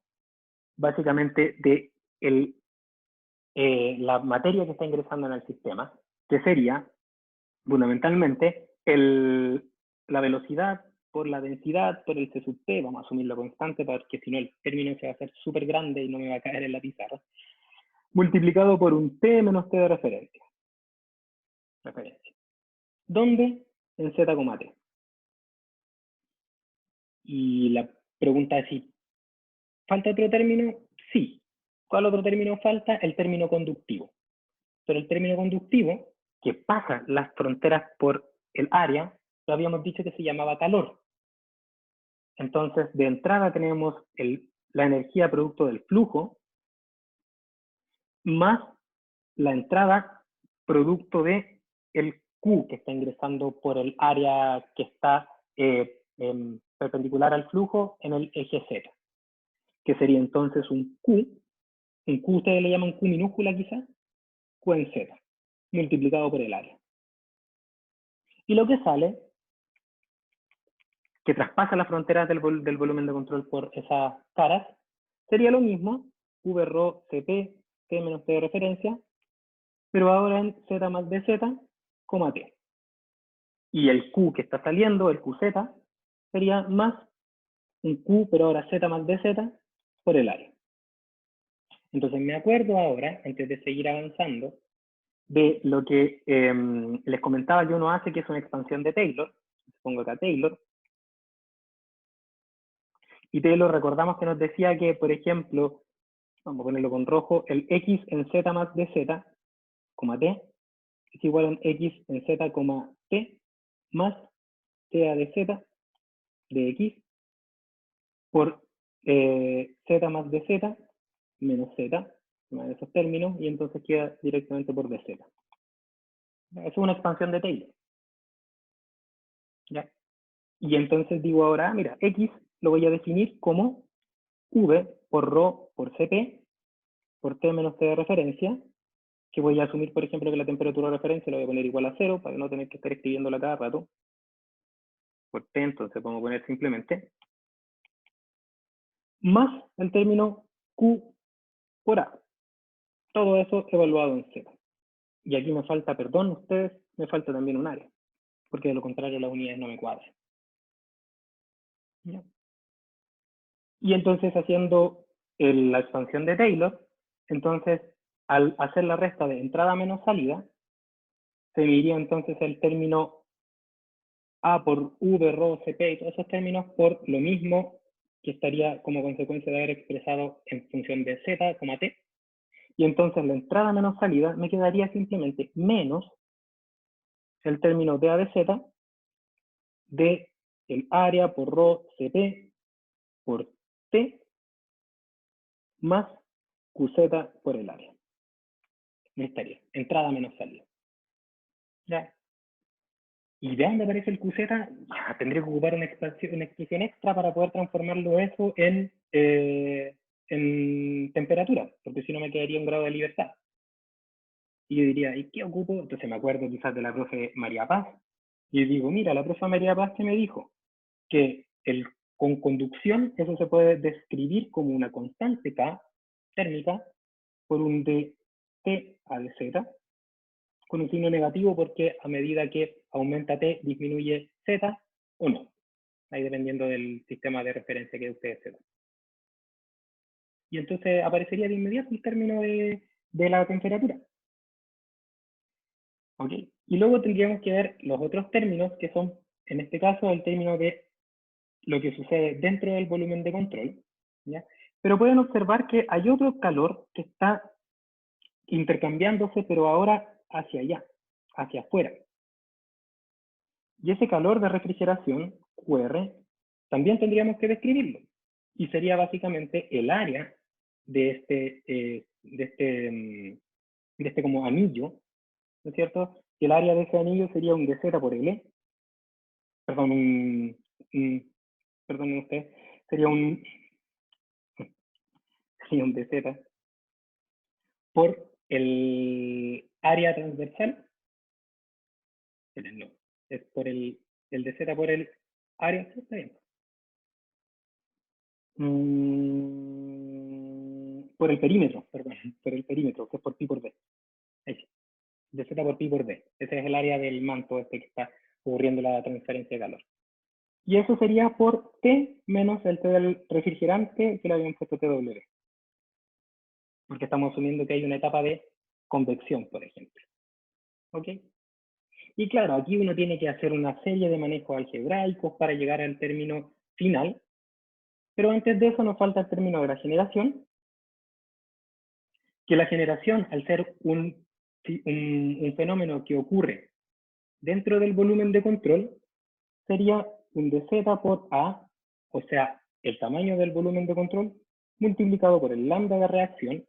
S1: básicamente de la materia que está ingresando en el sistema, que sería fundamentalmente la velocidad por la densidad por el C sub T, vamos a asumirlo constante porque si no el término se va a hacer súper grande y no me va a caer en la pizarra, multiplicado por un T menos T de referencia. ¿Dónde? En Z, T. Y la pregunta es si ¿falta otro término? Sí. ¿Cuál otro término falta? El término conductivo. Pero el término conductivo, que pasa las fronteras por el área, lo habíamos dicho que se llamaba calor. Entonces, de entrada tenemos la energía producto del flujo, más la entrada producto de el Q que está ingresando por el área que está perpendicular al flujo en el eje Z, que sería entonces un Q ustedes le llaman Q minúscula quizás, Q en Z, multiplicado por el área. Y lo que sale, que traspasa las fronteras del volumen de control por esas caras, sería lo mismo, V rho Cp, T menos T de referencia, pero ahora en Z más dz, T. Y el Q que está saliendo, el QZ, sería más un Q, pero ahora Z más dz, por el área. Entonces me acuerdo ahora, antes de seguir avanzando, de lo que les comentaba que uno hace, que es una expansión de Taylor. Pongo acá Taylor. Y Taylor, recordamos que nos decía que, por ejemplo, vamos a ponerlo con rojo, el x en z más dz, t, es igual a un x en z, t, más t a de z, de x, por z más dz, menos z, de esos términos, y entonces queda directamente por dz. Esa es una expansión de Taylor. ¿Ya? Y entonces digo ahora, mira, x lo voy a definir como v por rho por cp por t menos t de referencia, que voy a asumir, por ejemplo, que la temperatura de referencia la voy a poner igual a 0 para no tener que estar escribiéndola cada rato. Por t, entonces podemos poner simplemente más el término q por a. Todo eso evaluado en z. Y aquí me falta, perdón ustedes, me falta también un área, porque de lo contrario las unidades no me cuadran. ¿Ya? Y entonces haciendo la expansión de Taylor, entonces al hacer la resta de entrada menos salida, se dividiría entonces el término A por V, rho, Cp y todos esos términos por lo mismo que estaría como consecuencia de haber expresado en función de Z, T. Y entonces la entrada menos salida me quedaría simplemente menos el término de A de Z de el área por rho, Cp por T más QZ por el área. Me estaría entrada menos salida. ¿Ya? ¿Y de dónde aparece el QZ? Ya, tendré que ocupar una expresión extra para poder transformarlo eso en temperatura, porque si no me quedaría un grado de libertad. Y yo diría, ¿y qué ocupo? Entonces me acuerdo quizás de la profe María Paz, y digo, mira, la profe María Paz que me dijo que con conducción eso se puede describir como una constante K térmica por un dt a de z, con un signo negativo porque a medida que aumenta t disminuye z o no, ahí dependiendo del sistema de referencia que ustedes se dan. Y entonces aparecería de inmediato el término de la temperatura. ¿Ok? Y luego tendríamos que ver los otros términos que son, en este caso, el término de lo que sucede dentro del volumen de control, ¿ya? Pero pueden observar que hay otro calor que está intercambiándose, pero ahora hacia allá, hacia afuera. Y ese calor de refrigeración, QR, también tendríamos que describirlo. Y sería básicamente el área de este como anillo, ¿no es cierto? Y el área de ese anillo sería un dz por L, perdón, perdonen ustedes, sería un dz por el área transversal, no, es por el dz por el área, está bien. Por el perímetro, perdón, por el perímetro, que es por pi por d. Ahí sí. De z por pi por d. Ese es el área del manto este que está ocurriendo la transferencia de calor. Y eso sería por T menos el T del refrigerante que le habían puesto TW. Porque estamos asumiendo que hay una etapa de convección, por ejemplo. ¿Ok? Y claro, aquí uno tiene que hacer una serie de manejos algebraicos para llegar al término final. Pero antes de eso nos falta el término de la generación. Que la generación, al ser un fenómeno que ocurre dentro del volumen de control, sería un dz por A, o sea, el tamaño del volumen de control, multiplicado por el lambda de reacción,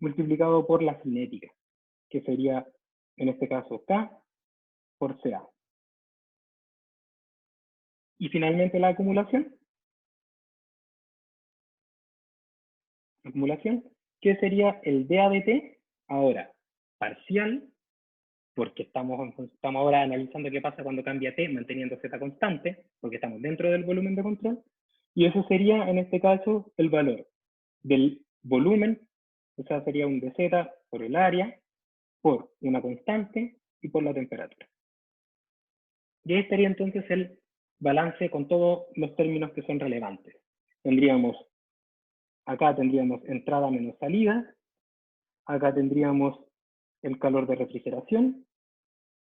S1: multiplicado por la cinética, que sería, en este caso, K por CA. Y finalmente la acumulación. Que sería el dA de T, ahora parcial, porque estamos ahora analizando qué pasa cuando cambia T manteniendo Z constante, porque estamos dentro del volumen de control, y eso sería, en este caso, el valor del volumen, o sea, sería un dz por el área, por una constante y por la temperatura. Y ahí estaría entonces el balance con todos los términos que son relevantes. Acá tendríamos entrada menos salida, acá tendríamos el calor de refrigeración,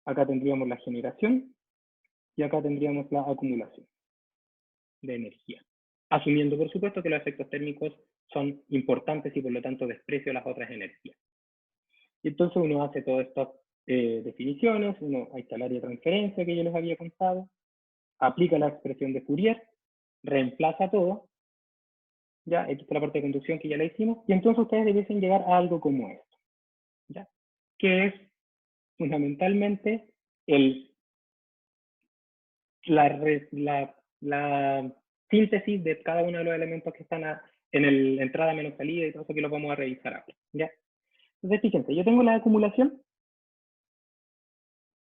S1: acá tendríamos la generación y acá tendríamos la acumulación de energía. Asumiendo, por supuesto, que los efectos térmicos son importantes y por lo tanto desprecio las otras energías. Y entonces uno hace todas estas definiciones, ahí está el área de transferencia que yo les había contado, aplica la expresión de Fourier, reemplaza todo, ya, aquí está la parte de conducción que ya la hicimos, y entonces ustedes debiesen llegar a algo como esto, ¿ya? Que es fundamentalmente la síntesis de cada uno de los elementos que están en la entrada menos salida y todo eso que lo vamos a revisar ahora, ¿ya? Entonces, fíjense, yo tengo la acumulación.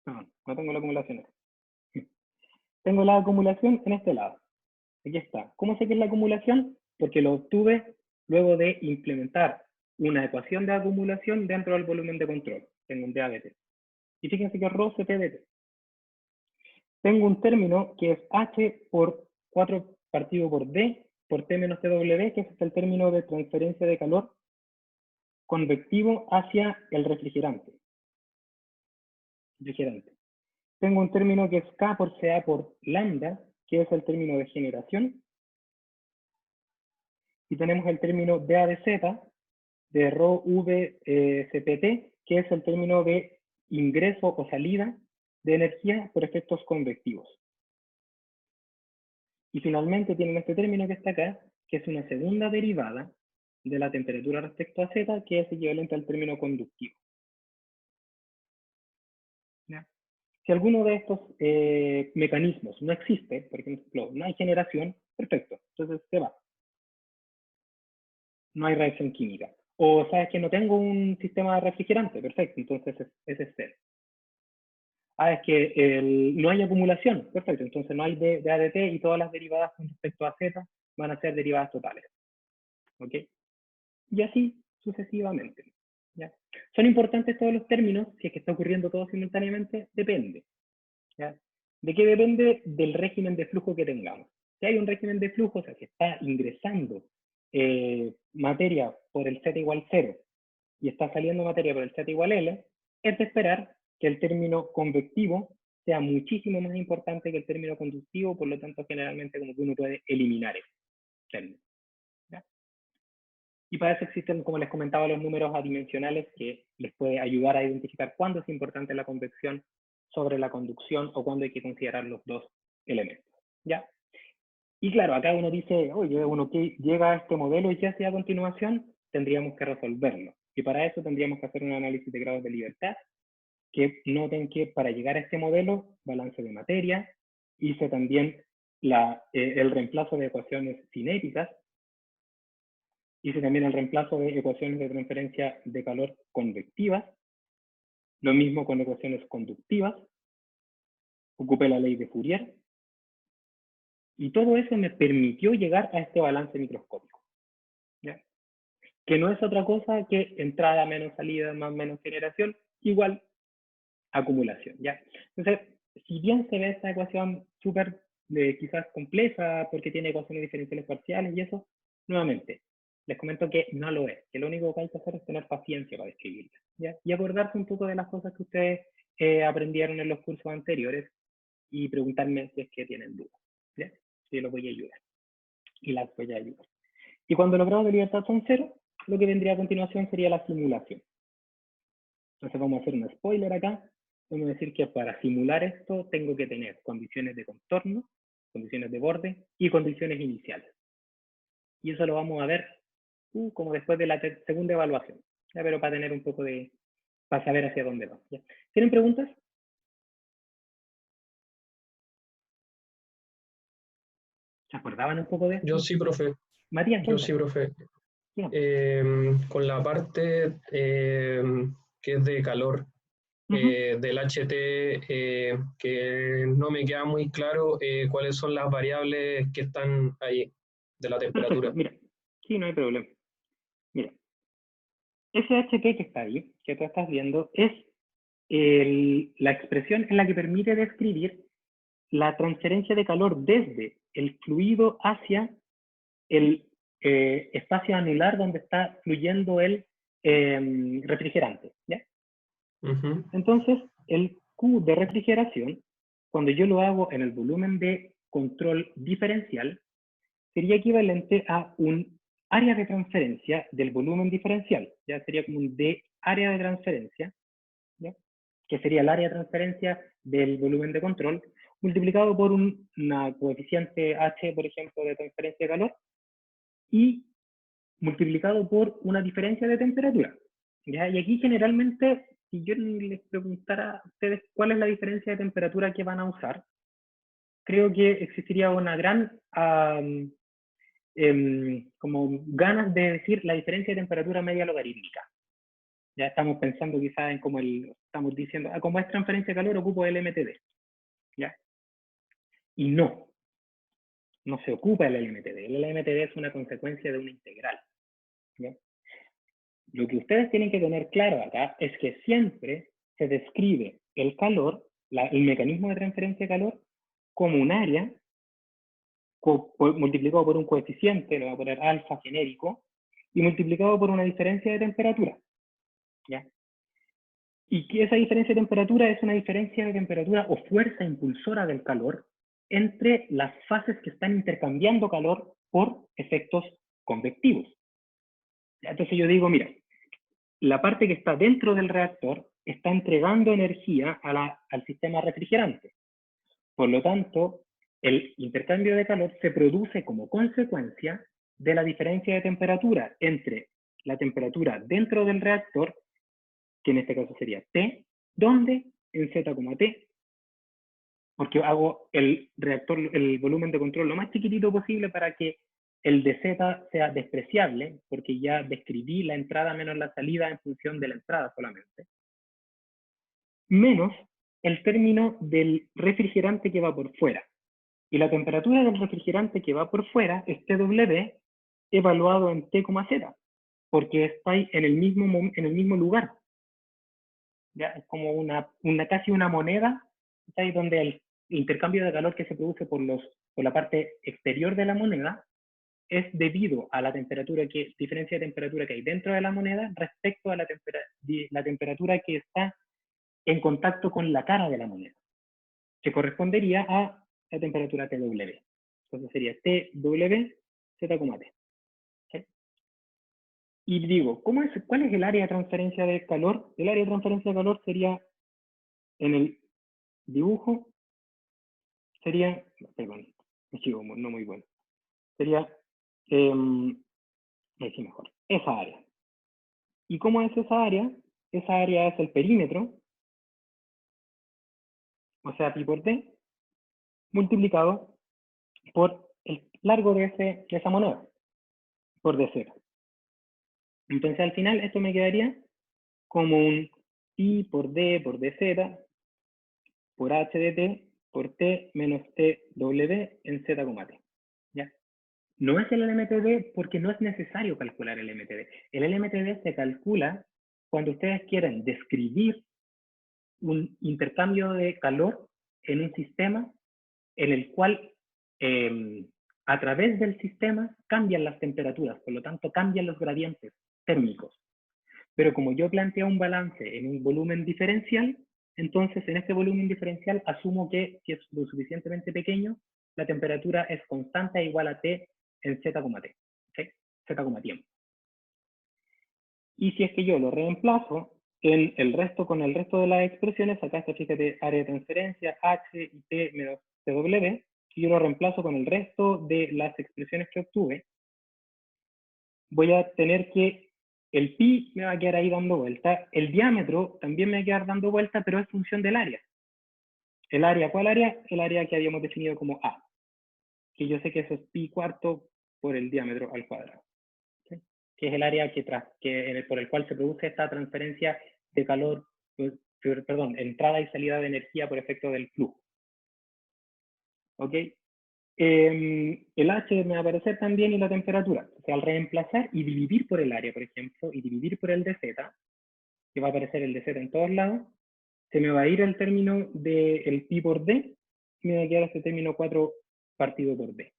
S1: No tengo la acumulación. Tengo la acumulación en este lado. Aquí está. ¿Cómo sé que es la acumulación? Porque lo obtuve luego de implementar una ecuación de acumulación dentro del volumen de control. Tengo un dA de T. Y fíjense que es ρ Cp de T. Tengo un término que es H por 4 partido por D por T menos TW, que es el término de transferencia de calor convectivo hacia el refrigerante. Tengo un término que es K por CA por lambda, que es el término de generación. Y tenemos el término dA de Z, de ρ V CPT, que es el término de ingreso o salida de energía por efectos convectivos. Y finalmente tienen este término que está acá, que es una segunda derivada de la temperatura respecto a Z, que es equivalente al término conductivo. ¿Ya? Si alguno de estos mecanismos no existe, por ejemplo, no hay generación, perfecto, entonces se va. No hay reacción química. O sabes que no tengo un sistema de refrigerante, perfecto, entonces ese es cero. Es que no hay acumulación, perfecto, entonces no hay de ADT y todas las derivadas con respecto a Z van a ser derivadas totales. ¿Ok? Y así sucesivamente. ¿Ya? ¿Son importantes todos los términos? Si es que está ocurriendo todo simultáneamente, depende. ¿Ya? ¿De qué depende? Del régimen de flujo que tengamos. Si hay un régimen de flujo, o sea, que está ingresando materia por el Z igual 0 y está saliendo materia por el Z igual L, es de esperar que el término convectivo sea muchísimo más importante que el término conductivo, por lo tanto, generalmente como que uno puede eliminar ese término. ¿Ya? Y para eso existen, como les comentaba, los números adimensionales que les puede ayudar a identificar cuándo es importante la convección sobre la conducción o cuándo hay que considerar los dos elementos. ¿Ya? Y claro, acá uno dice, oye, uno que llega a este modelo y ya sea a continuación, tendríamos que resolverlo. Y para eso tendríamos que hacer un análisis de grados de libertad, que noten que para llegar a este modelo, balance de materia, hice también el reemplazo de ecuaciones cinéticas, hice también el reemplazo de ecuaciones de transferencia de calor convectivas, lo mismo con ecuaciones conductivas, ocupé la ley de Fourier, y todo eso me permitió llegar a este balance microscópico, ¿ya? Que no es otra cosa que entrada menos salida más menos generación, igual acumulación, ¿ya? Entonces, si bien se ve esta ecuación súper quizás compleja porque tiene ecuaciones diferenciales parciales y eso, nuevamente, les comento que no lo es, que lo único que hay que hacer es tener paciencia para escribirla, ¿ya? Y acordarse un poco de las cosas que ustedes aprendieron en los cursos anteriores y preguntarme si es que tienen dudas, ¿ya? Yo los voy a ayudar y las voy a ayudar. Y cuando los grados de libertad son 0, lo que vendría a continuación sería la simulación. Entonces vamos a hacer un spoiler acá. Vamos a decir que para simular esto tengo que tener condiciones de contorno, condiciones de borde y condiciones iniciales. Y eso lo vamos a ver como después de la segunda evaluación. ¿ya? Pero para tener un poco de, para saber hacia dónde va. ¿Ya? ¿Tienen preguntas? ¿Se acordaban un poco de esto?
S5: Yo sí, profe.
S1: Matías,
S5: Yo sí,
S1: cuéntame.
S5: profe.
S1: Sí.
S5: Con la parte que es de calor del HT, que no me queda muy claro cuáles son las variables que están ahí de la temperatura.
S1: Perfecto, mira, sí, no hay problema. Mira, ese HT que está ahí, que tú estás viendo, es la expresión en la que permite describir la transferencia de calor desde el fluido hacia el espacio anular donde está fluyendo el refrigerante, ¿ya?
S5: Ujú.
S1: Entonces, el Q de refrigeración, cuando yo lo hago en el volumen de control diferencial, sería equivalente a un área de transferencia del volumen diferencial, ya sería como un D área de transferencia, ¿ya? Que sería el área de transferencia del volumen de control, multiplicado por una coeficiente H, por ejemplo, de transferencia de calor, y multiplicado por una diferencia de temperatura. ¿Ya? Y aquí generalmente, si yo les preguntara a ustedes cuál es la diferencia de temperatura que van a usar, creo que existiría una gran como ganas de decir la diferencia de temperatura media logarítmica. Ya estamos pensando quizás en como estamos diciendo, como es transferencia de calor, ocupo el MTD. ¿Ya? Y no se ocupa el LMTD. El LMTD es una consecuencia de una integral. ¿Ya? Lo que ustedes tienen que tener claro acá es que siempre se describe el calor, el mecanismo de transferencia de calor, como un área multiplicado por un coeficiente, le voy a poner alfa genérico, y multiplicado por una diferencia de temperatura. ¿Ya? Y que esa diferencia de temperatura es una diferencia de temperatura o fuerza impulsora del calor entre las fases que están intercambiando calor por efectos convectivos. Entonces yo digo, mira, la parte que está dentro del reactor está entregando energía al sistema refrigerante. Por lo tanto, el intercambio de calor se produce como consecuencia de la diferencia de temperatura entre la temperatura dentro del reactor, que en este caso sería T, donde en Z, T, porque hago el reactor, el volumen de control lo más chiquitito posible para que el de Z sea despreciable, porque ya describí la entrada menos la salida en función de la entrada solamente, menos el término del refrigerante que va por fuera. Y la temperatura del refrigerante que va por fuera es TW evaluado en T, Z, porque está ahí en el mismo lugar. ¿Ya? Es como casi una moneda, está ahí donde el intercambio de calor que se produce por la parte exterior de la moneda es debido a la diferencia de temperatura que hay dentro de la moneda respecto a la temperatura que está en contacto con la cara de la moneda, que correspondería a la temperatura TW. Entonces sería TW, Z, T. ¿Sí? Y digo, ¿cuál es el área de transferencia de calor? El área de transferencia de calor sería, en el dibujo, sería, perdón, me sigo no muy bueno, sería, sí, mejor, esa área. ¿Y cómo es esa área? Esa área es el perímetro, o sea, pi por d, multiplicado por el largo de esa moneda, por d0. Entonces, al final, esto me quedaría como un pi por d por dz por h de t por t menos tw en z, t. ¿Ya? No es el LMTD porque no es necesario calcular el LMTD. El LMTD se calcula cuando ustedes quieren describir un intercambio de calor en un sistema en el cual a través del sistema cambian las temperaturas, por lo tanto cambian los gradientes térmicos. Pero como yo planteo un balance en un volumen diferencial, entonces en este volumen diferencial asumo que si es lo suficientemente pequeño, la temperatura es constante e igual a T en Z, T, ¿sí? Z, tiempo. Y si es que yo lo reemplazo con el resto de las expresiones, acá está, fíjate, área de transferencia, H y T menos TW, si yo lo reemplazo con el resto de las expresiones que obtuve, voy a tener que el pi me va a quedar ahí dando vuelta, el diámetro también me va a quedar dando vuelta, pero es función del área. ¿El área cuál área? El área que habíamos definido como A, que yo sé que eso es pi cuarto por el diámetro al cuadrado, ¿sí? Que es el área por el cual se produce esta transferencia de calor, perdón, entrada y salida de energía por efecto del flujo. ¿Ok? El H me va a aparecer también y la temperatura. O sea, al reemplazar y dividir por el área, por ejemplo, y dividir por el dz, que va a aparecer el dz en todos lados, se me va a ir el término del pi por d, y me va a quedar ese término 4 partido por d,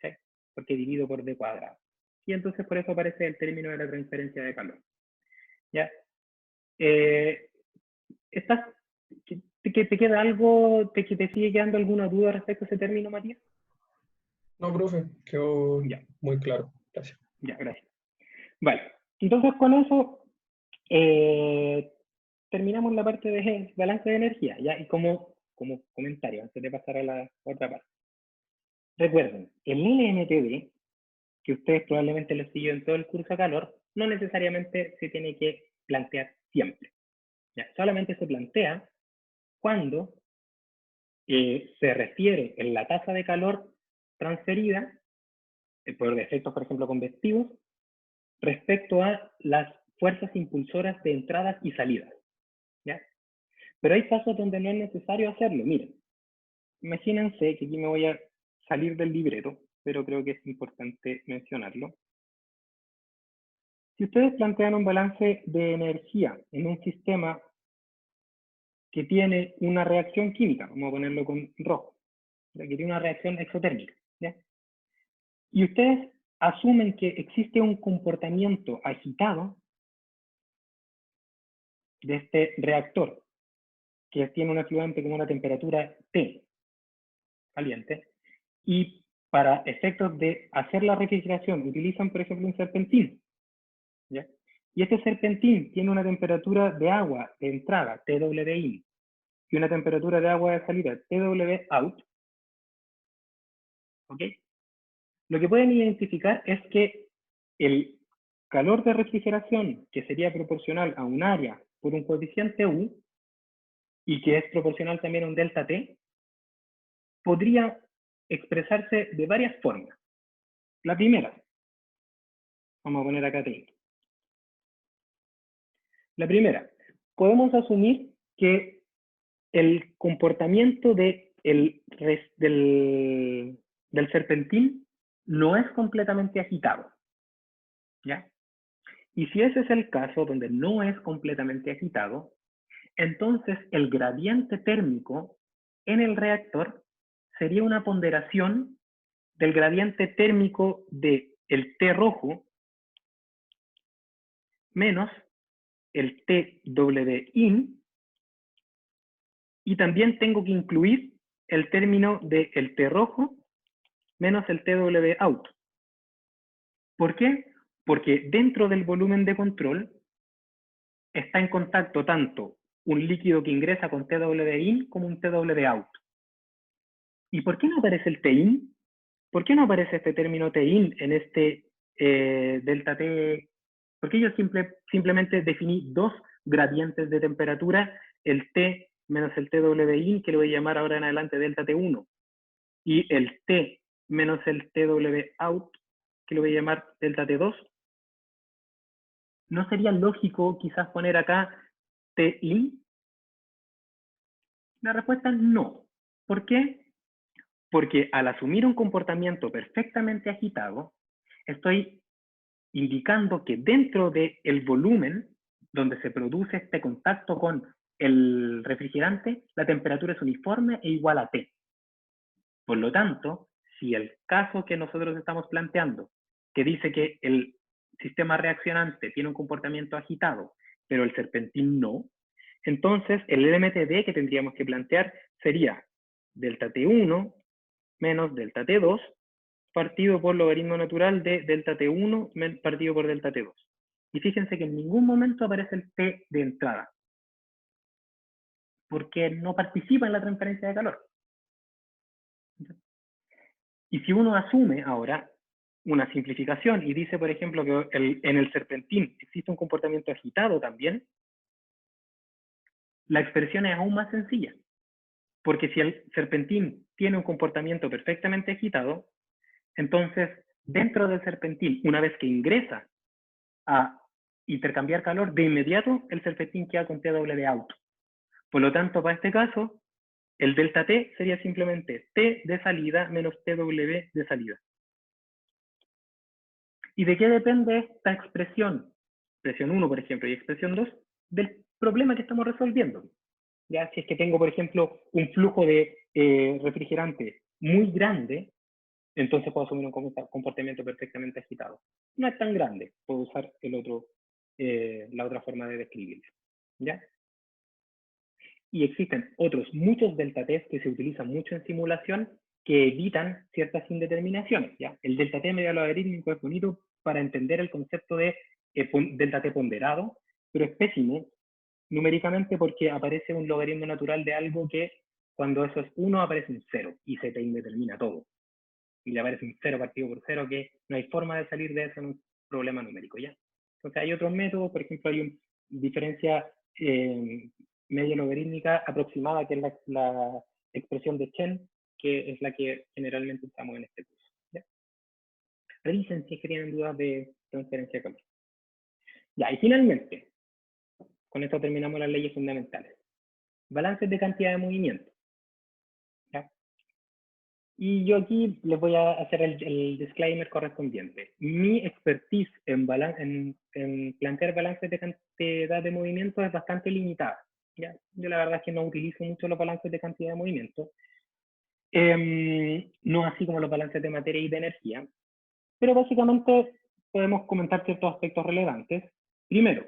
S1: ¿sí? Porque divido por d cuadrado. Y entonces por eso aparece el término de la transferencia de calor. ¿Ya? ¿Te queda algo, te sigue quedando alguna duda respecto a ese término, Matías?
S5: No, profe, quedó
S1: Ya,
S5: muy claro. Gracias.
S1: ya, gracias. Vale, entonces con eso terminamos la parte de balance de energía, ¿ya? Y como comentario, antes de pasar a la otra parte. Recuerden, el LMTD, que ustedes probablemente lo siguen en todo el curso de calor, no necesariamente se tiene que plantear siempre, ¿ya? Solamente se plantea cuando se refiere en la tasa de calor transferida, por efectos, por ejemplo, convectivos, respecto a las fuerzas impulsoras de entradas y salidas, ¿ya? Pero hay casos donde no es necesario hacerlo. Miren, imagínense que aquí me voy a salir del libreto, pero creo que es importante mencionarlo. Si ustedes plantean un balance de energía en un sistema que tiene una reacción química, vamos a ponerlo con rojo, que tiene una reacción exotérmica, ¿ya? Y ustedes asumen que existe un comportamiento agitado de este reactor, que tiene un efluente con una temperatura T, caliente, y para efectos de hacer la refrigeración utilizan, por ejemplo, un serpentín, ¿ya? Y este serpentín tiene una temperatura de agua de entrada, TWin, y una temperatura de agua de salida, TWout, ¿ok? Lo que pueden identificar es que el calor de refrigeración, que sería proporcional a un área por un coeficiente U, y que es proporcional también a un delta T, podría expresarse de varias formas. La primera, vamos a poner acá T. La primera, podemos asumir que el comportamiento del serpentín no es completamente agitado, ¿ya? Y si ese es el caso donde no es completamente agitado, entonces el gradiente térmico en el reactor sería una ponderación del gradiente térmico del T rojo menos el TWin, y también tengo que incluir el término del T rojo menos el TWout. ¿Por qué? Porque dentro del volumen de control está en contacto tanto un líquido que ingresa con TWin como un TWout. ¿Y por qué no aparece el Tin? ¿Por qué no aparece este término Tin en este delta T? Porque yo simplemente definí dos gradientes de temperatura, el T menos el TWin, que lo voy a llamar ahora en adelante delta T1, y el T menos el TWout, que lo voy a llamar delta T2. ¿No sería lógico quizás poner acá Tin? La respuesta es no. ¿Por qué? Porque al asumir un comportamiento perfectamente agitado, estoy indicando que dentro del volumen donde se produce este contacto con el refrigerante, la temperatura es uniforme e igual a T. Por lo tanto, si el caso que nosotros estamos planteando, que dice que el sistema reaccionante tiene un comportamiento agitado, pero el serpentín no, entonces el LMTD que tendríamos que plantear sería delta T1 menos delta T2 partido por logaritmo natural de delta T1 partido por delta T2. Y fíjense que en ningún momento aparece el T de entrada, porque no participa en la transferencia de calor. Y si uno asume ahora una simplificación y dice, por ejemplo, que en el serpentín existe un comportamiento agitado también, la expresión es aún más sencilla. Porque si el serpentín tiene un comportamiento perfectamente agitado, entonces dentro del serpentín, una vez que ingresa a intercambiar calor, de inmediato el serpentín queda con TW auto. Por lo tanto, para este caso, el delta T sería simplemente T de salida menos TW de salida. ¿Y de qué depende esta expresión? Expresión 1, por ejemplo, y expresión 2, del problema que estamos resolviendo. Ya, si es que tengo, por ejemplo, un flujo de refrigerante muy grande, entonces puedo asumir un comportamiento perfectamente agitado. No es tan grande, puedo usar la otra forma de describirlo. ¿Ya? Y existen otros muchos delta T que se utilizan mucho en simulación que evitan ciertas indeterminaciones. ¿Ya? El delta T medio logarítmico es bonito para entender el concepto de delta T ponderado, pero es pésimo numéricamente porque aparece un logaritmo natural de algo que cuando eso es 1 aparece un 0 y se te indetermina todo. Y le aparece un 0 partido por 0 que no hay forma de salir de eso en un problema numérico, ¿ya? Entonces hay otros métodos, por ejemplo, hay una diferencia medio logarítmica aproximada, que es la expresión de Chen, que es la que generalmente usamos en este curso, ¿ya? Revisen si es que tienen dudas de transferencia de calor. Ya, y finalmente, con esto terminamos las leyes fundamentales. Balances de cantidad de movimiento. ¿Ya? Y yo aquí les voy a hacer el disclaimer correspondiente. Mi expertise en plantear balances de cantidad de movimiento es bastante limitada. ¿Ya? Yo la verdad es que no utilizo mucho los balances de cantidad de movimiento. No así como los balances de materia y de energía. Pero básicamente podemos comentar ciertos aspectos relevantes. Primero,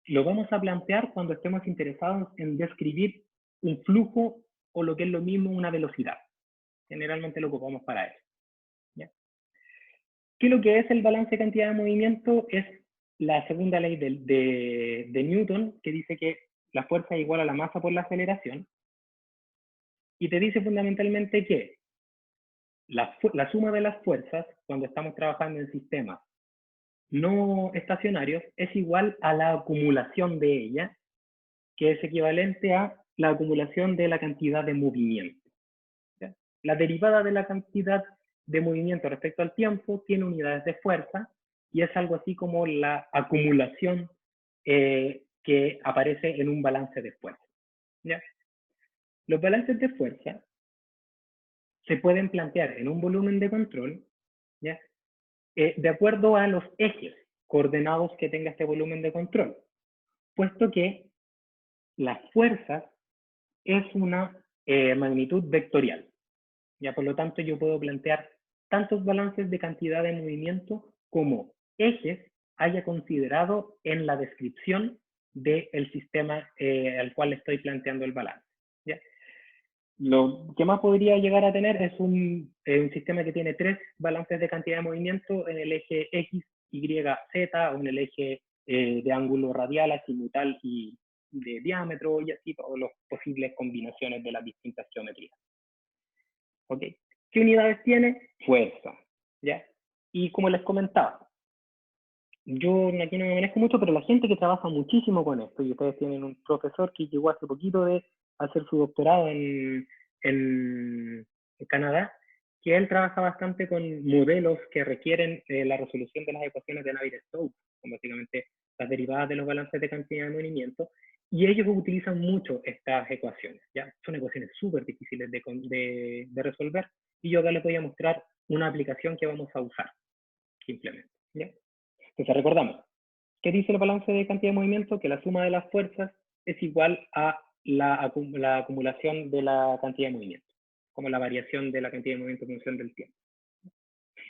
S1: lo vamos a plantear cuando estemos interesados en describir un flujo o lo que es lo mismo una velocidad. Generalmente lo ocupamos para eso. ¿Ya? ¿Qué es lo que es el balance de cantidad de movimiento? Es la segunda ley de Newton, que dice que la fuerza es igual a la masa por la aceleración. Y te dice fundamentalmente que la suma de las fuerzas, cuando estamos trabajando en sistemas no estacionarios, es igual a la acumulación de ella, que es equivalente a la acumulación de la cantidad de movimiento. ¿Ya? La derivada de la cantidad de movimiento respecto al tiempo tiene unidades de fuerza y es algo así como la acumulación que aparece en un balance de fuerza. ¿Ya? Los balances de fuerza se pueden plantear en un volumen de control, ¿ya? De acuerdo a los ejes coordenados que tenga este volumen de control, puesto que las fuerzas es una magnitud vectorial. Ya, por lo tanto, yo puedo plantear tantos balances de cantidad de movimiento como ejes haya considerado en la descripción del sistema al cual estoy planteando el balance. ¿Ya? Lo que más podría llegar a tener es un sistema que tiene 3 balances de cantidad de movimiento en el eje X, Y, Z, o en el eje de ángulo radial, azimutal y de diámetro, y así, o las posibles combinaciones de las distintas geometrías. ¿Ok? ¿Qué unidades tiene? Fuerza. ¿Ya? Y como les comentaba, yo aquí no me manejo mucho, pero la gente que trabaja muchísimo con esto, y ustedes tienen un profesor que llegó hace poquito de hacer su doctorado en Canadá, que él trabaja bastante con modelos que requieren la resolución de las ecuaciones de Navier-Stokes, básicamente las derivadas de los balances de cantidad de movimiento, y ellos utilizan mucho estas ecuaciones, ¿ya? Son ecuaciones súper difíciles de resolver, y yo acá les voy a mostrar una aplicación que vamos a usar, simplemente, ¿ya? Entonces recordamos, ¿qué dice el balance de cantidad de movimiento? Que la suma de las fuerzas es igual a la acumulación de la cantidad de movimiento, como la variación de la cantidad de movimiento en función del tiempo.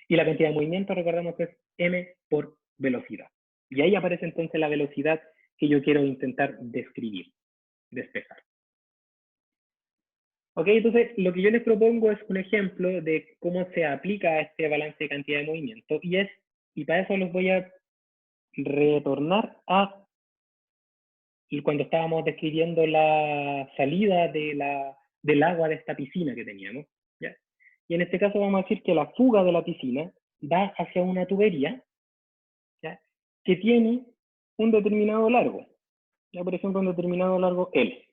S1: Y la cantidad de movimiento, recordamos que es m por velocidad. Y ahí aparece entonces la velocidad que yo quiero intentar describir, despejar. Ok, entonces lo que yo les propongo es un ejemplo de cómo se aplica este balance de cantidad de movimiento, y para eso los voy a retornar a cuando estábamos describiendo la salida del agua de esta piscina que teníamos, ¿ya? Y en este caso vamos a decir que la fuga de la piscina da hacia una tubería, ¿ya?, que tiene un determinado largo, ya, por ejemplo, un determinado largo L.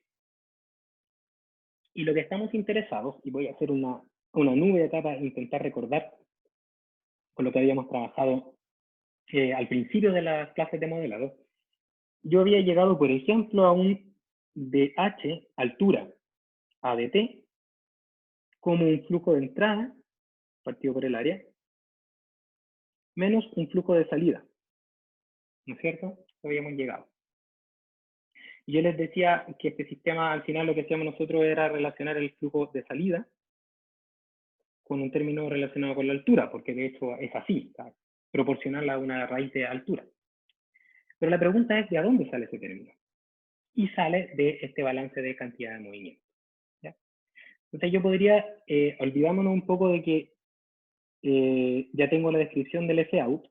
S1: Y lo que estamos interesados, y voy a hacer una nube acá para intentar recordar con lo que habíamos trabajado al principio de las clases de modelado, yo había llegado, por ejemplo, a un dH altura a dt como un flujo de entrada partido por el área menos un flujo de salida, ¿no es cierto? Habíamos llegado. Y yo les decía que este sistema, al final lo que hacíamos nosotros era relacionar el flujo de salida con un término relacionado con la altura, porque de hecho es así, ¿sabes?, proporcional a una raíz de altura. Pero la pregunta es, ¿de dónde sale ese término? Y sale de este balance de cantidad de movimiento, ¿ya? Entonces yo podría, olvidámonos un poco de que ya tengo la descripción del F-out,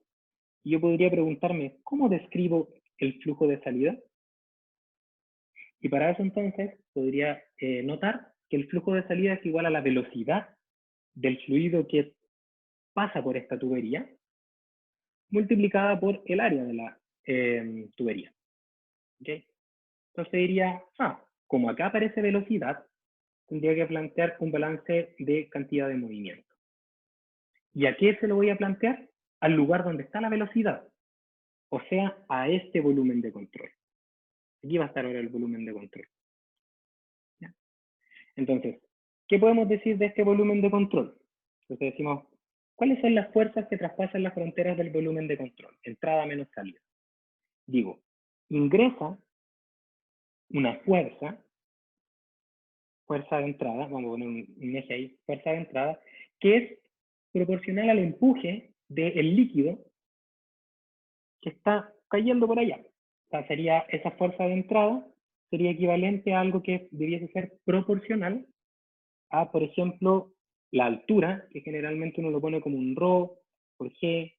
S1: y yo podría preguntarme, ¿cómo describo el flujo de salida? Y para eso entonces podría notar que el flujo de salida es igual a la velocidad del fluido que pasa por esta tubería, multiplicada por el área de la tubería. ¿Okay? Entonces diría, como acá aparece velocidad, tendría que plantear un balance de cantidad de movimiento. ¿Y a qué se lo voy a plantear? Al lugar donde está la velocidad, o sea, a este volumen de control. Aquí va a estar ahora el volumen de control. ¿Ya? Entonces, ¿qué podemos decir de este volumen de control? Entonces decimos, ¿cuáles son las fuerzas que traspasan las fronteras del volumen de control? Entrada menos salida. Digo, ingresa una fuerza de entrada, vamos a poner un eje ahí, fuerza de entrada, que es proporcional al empuje del líquido que está cayendo por allá. O sea, sería esa fuerza de entrada, sería equivalente a algo que debiese ser proporcional a, por ejemplo, la altura, que generalmente uno lo pone como un ρ por G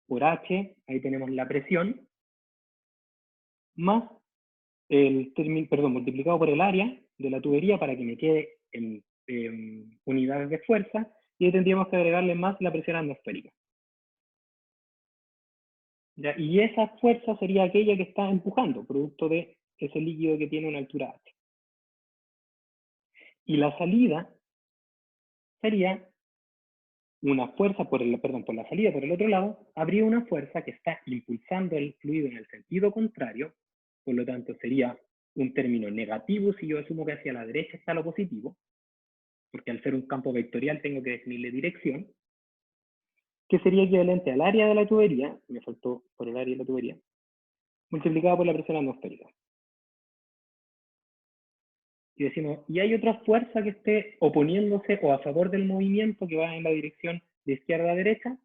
S1: por H, ahí tenemos la presión, más el término, perdón, multiplicado por el área de la tubería para que me quede en unidades de fuerza, y ahí tendríamos que agregarle más la presión atmosférica. ¿Ya? Y esa fuerza sería aquella que está empujando, producto de ese líquido que tiene una altura H. Y la salida sería una fuerza por la salida por el otro lado, habría una fuerza que está impulsando el fluido en el sentido contrario, por lo tanto sería un término negativo si yo asumo que hacia la derecha está lo positivo, porque al ser un campo vectorial tengo que definirle dirección, que sería equivalente al área de la tubería, me faltó por el área de la tubería, multiplicado por la presión atmosférica. Y decimos, ¿y hay otra fuerza que esté oponiéndose o a favor del movimiento que va en la dirección de izquierda a derecha?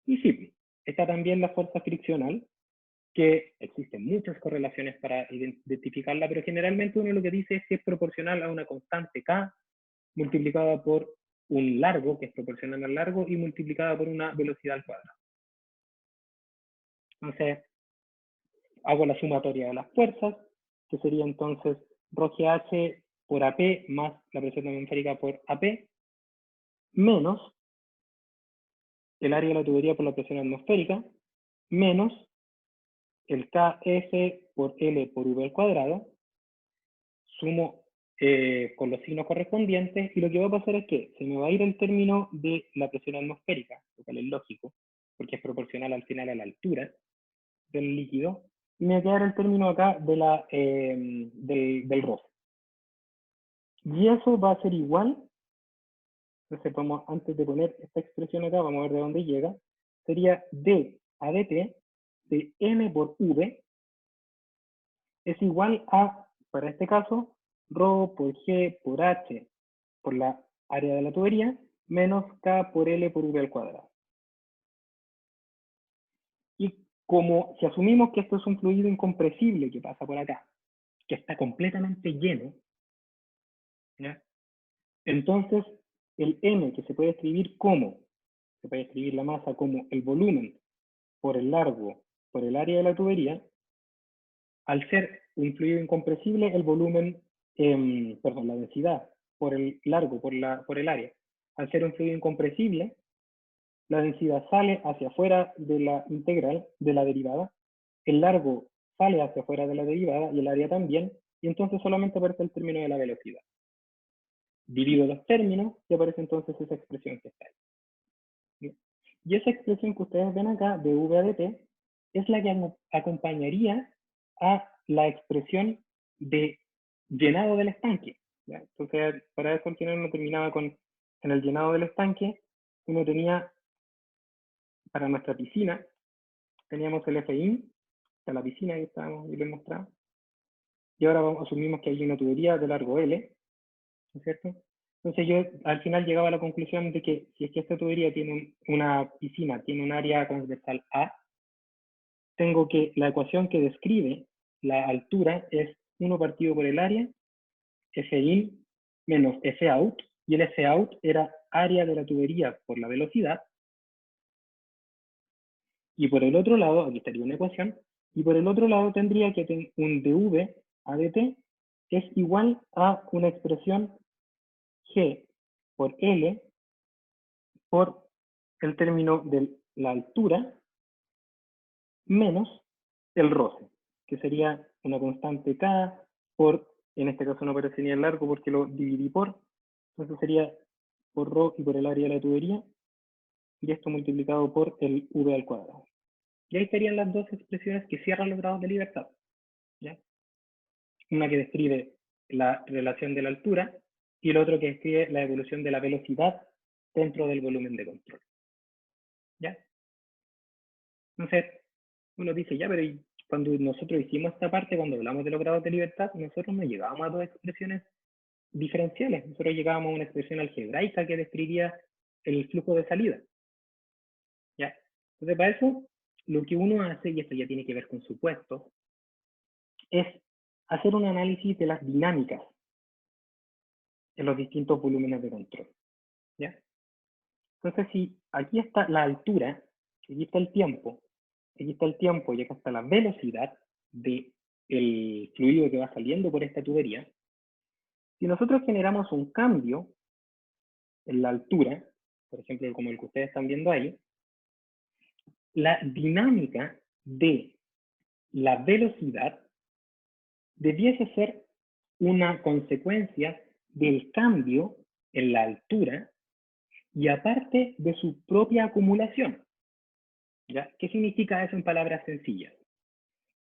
S1: Y sí, está también la fuerza friccional, que existen muchas correlaciones para identificarla, pero generalmente uno lo que dice es que es proporcional a una constante K multiplicada por un largo, que es proporcional al largo, y multiplicada por una velocidad al cuadrado. Entonces, hago la sumatoria de las fuerzas, que sería entonces ρGH por AP más la presión atmosférica por AP, menos el área de la tubería por la presión atmosférica, menos el KF por L por V al cuadrado, sumo con los signos correspondientes, y lo que va a pasar es que se me va a ir el término de la presión atmosférica, lo cual es lógico, porque es proporcional al final a la altura del líquido, y me va a quedar el término acá de del roce. Y eso va a ser igual, entonces vamos, antes de poner esta expresión acá, vamos a ver de dónde llega, sería D a dt de M por V es igual a, para este caso, ρ por G por H por la área de la tubería, menos K por L por V al cuadrado. Y como si asumimos que esto es un fluido incompresible que pasa por acá, que está completamente lleno, ¿ya? Entonces el M, que se puede escribir la masa como el volumen por el largo por el área de la tubería, al ser un fluido incompresible, el volumen, la densidad por el largo, por el área, al ser un fluido incompresible, la densidad sale hacia afuera de la integral, de la derivada, el largo sale hacia afuera de la derivada y el área también, y entonces solamente aparece el término de la velocidad. Divido los términos y aparece entonces esa expresión que está ahí. ¿Sí? Y esa expresión que ustedes ven acá, de V a dt, es la que acompañaría a la expresión de llenado del estanque. ¿Ya? Entonces, para eso al final uno terminaba con, en el llenado del estanque, uno tenía, para nuestra piscina, teníamos el FIN, a la piscina que estábamos y lo he mostrado, y ahora asumimos que hay una tubería de largo L, ¿no es cierto? Entonces yo al final llegaba a la conclusión de que si es que esta tubería tiene una piscina, tiene un área transversal A, tengo que la ecuación que describe la altura es 1 partido por el área, Fin menos Fout, y el Fout era área de la tubería por la velocidad, y por el otro lado, aquí estaría una ecuación, y por el otro lado tendría que tener un dV a dt es igual a una expresión G por L por el término de la altura menos el roce, que sería una constante K por, en este caso no aparece ni el largo porque lo dividí por, entonces sería por ρ y por el área de la tubería, y esto multiplicado por el V al cuadrado. Y ahí estarían las dos expresiones que cierran los grados de libertad. ¿Ya? Una que describe la relación de la altura y el otro que describe la evolución de la velocidad dentro del volumen de control. ¿Ya? Entonces, uno dice, ya, pero cuando nosotros hicimos esta parte, cuando hablamos de los grados de libertad, nosotros no llegábamos a dos expresiones diferenciales. Nosotros llegábamos a una expresión algebraica que describía el flujo de salida. ¿Ya? Entonces, para eso, lo que uno hace, y esto ya tiene que ver con supuestos, es hacer un análisis de las dinámicas en los distintos volúmenes de control. ¿Ya? Entonces, si aquí está la altura, aquí está el tiempo y acá está la velocidad del fluido que va saliendo por esta tubería, si nosotros generamos un cambio en la altura, por ejemplo, como el que ustedes están viendo ahí, la dinámica de la velocidad debiese ser una consecuencia del cambio en la altura y aparte de su propia acumulación. ¿Ya? ¿Qué significa eso en palabras sencillas?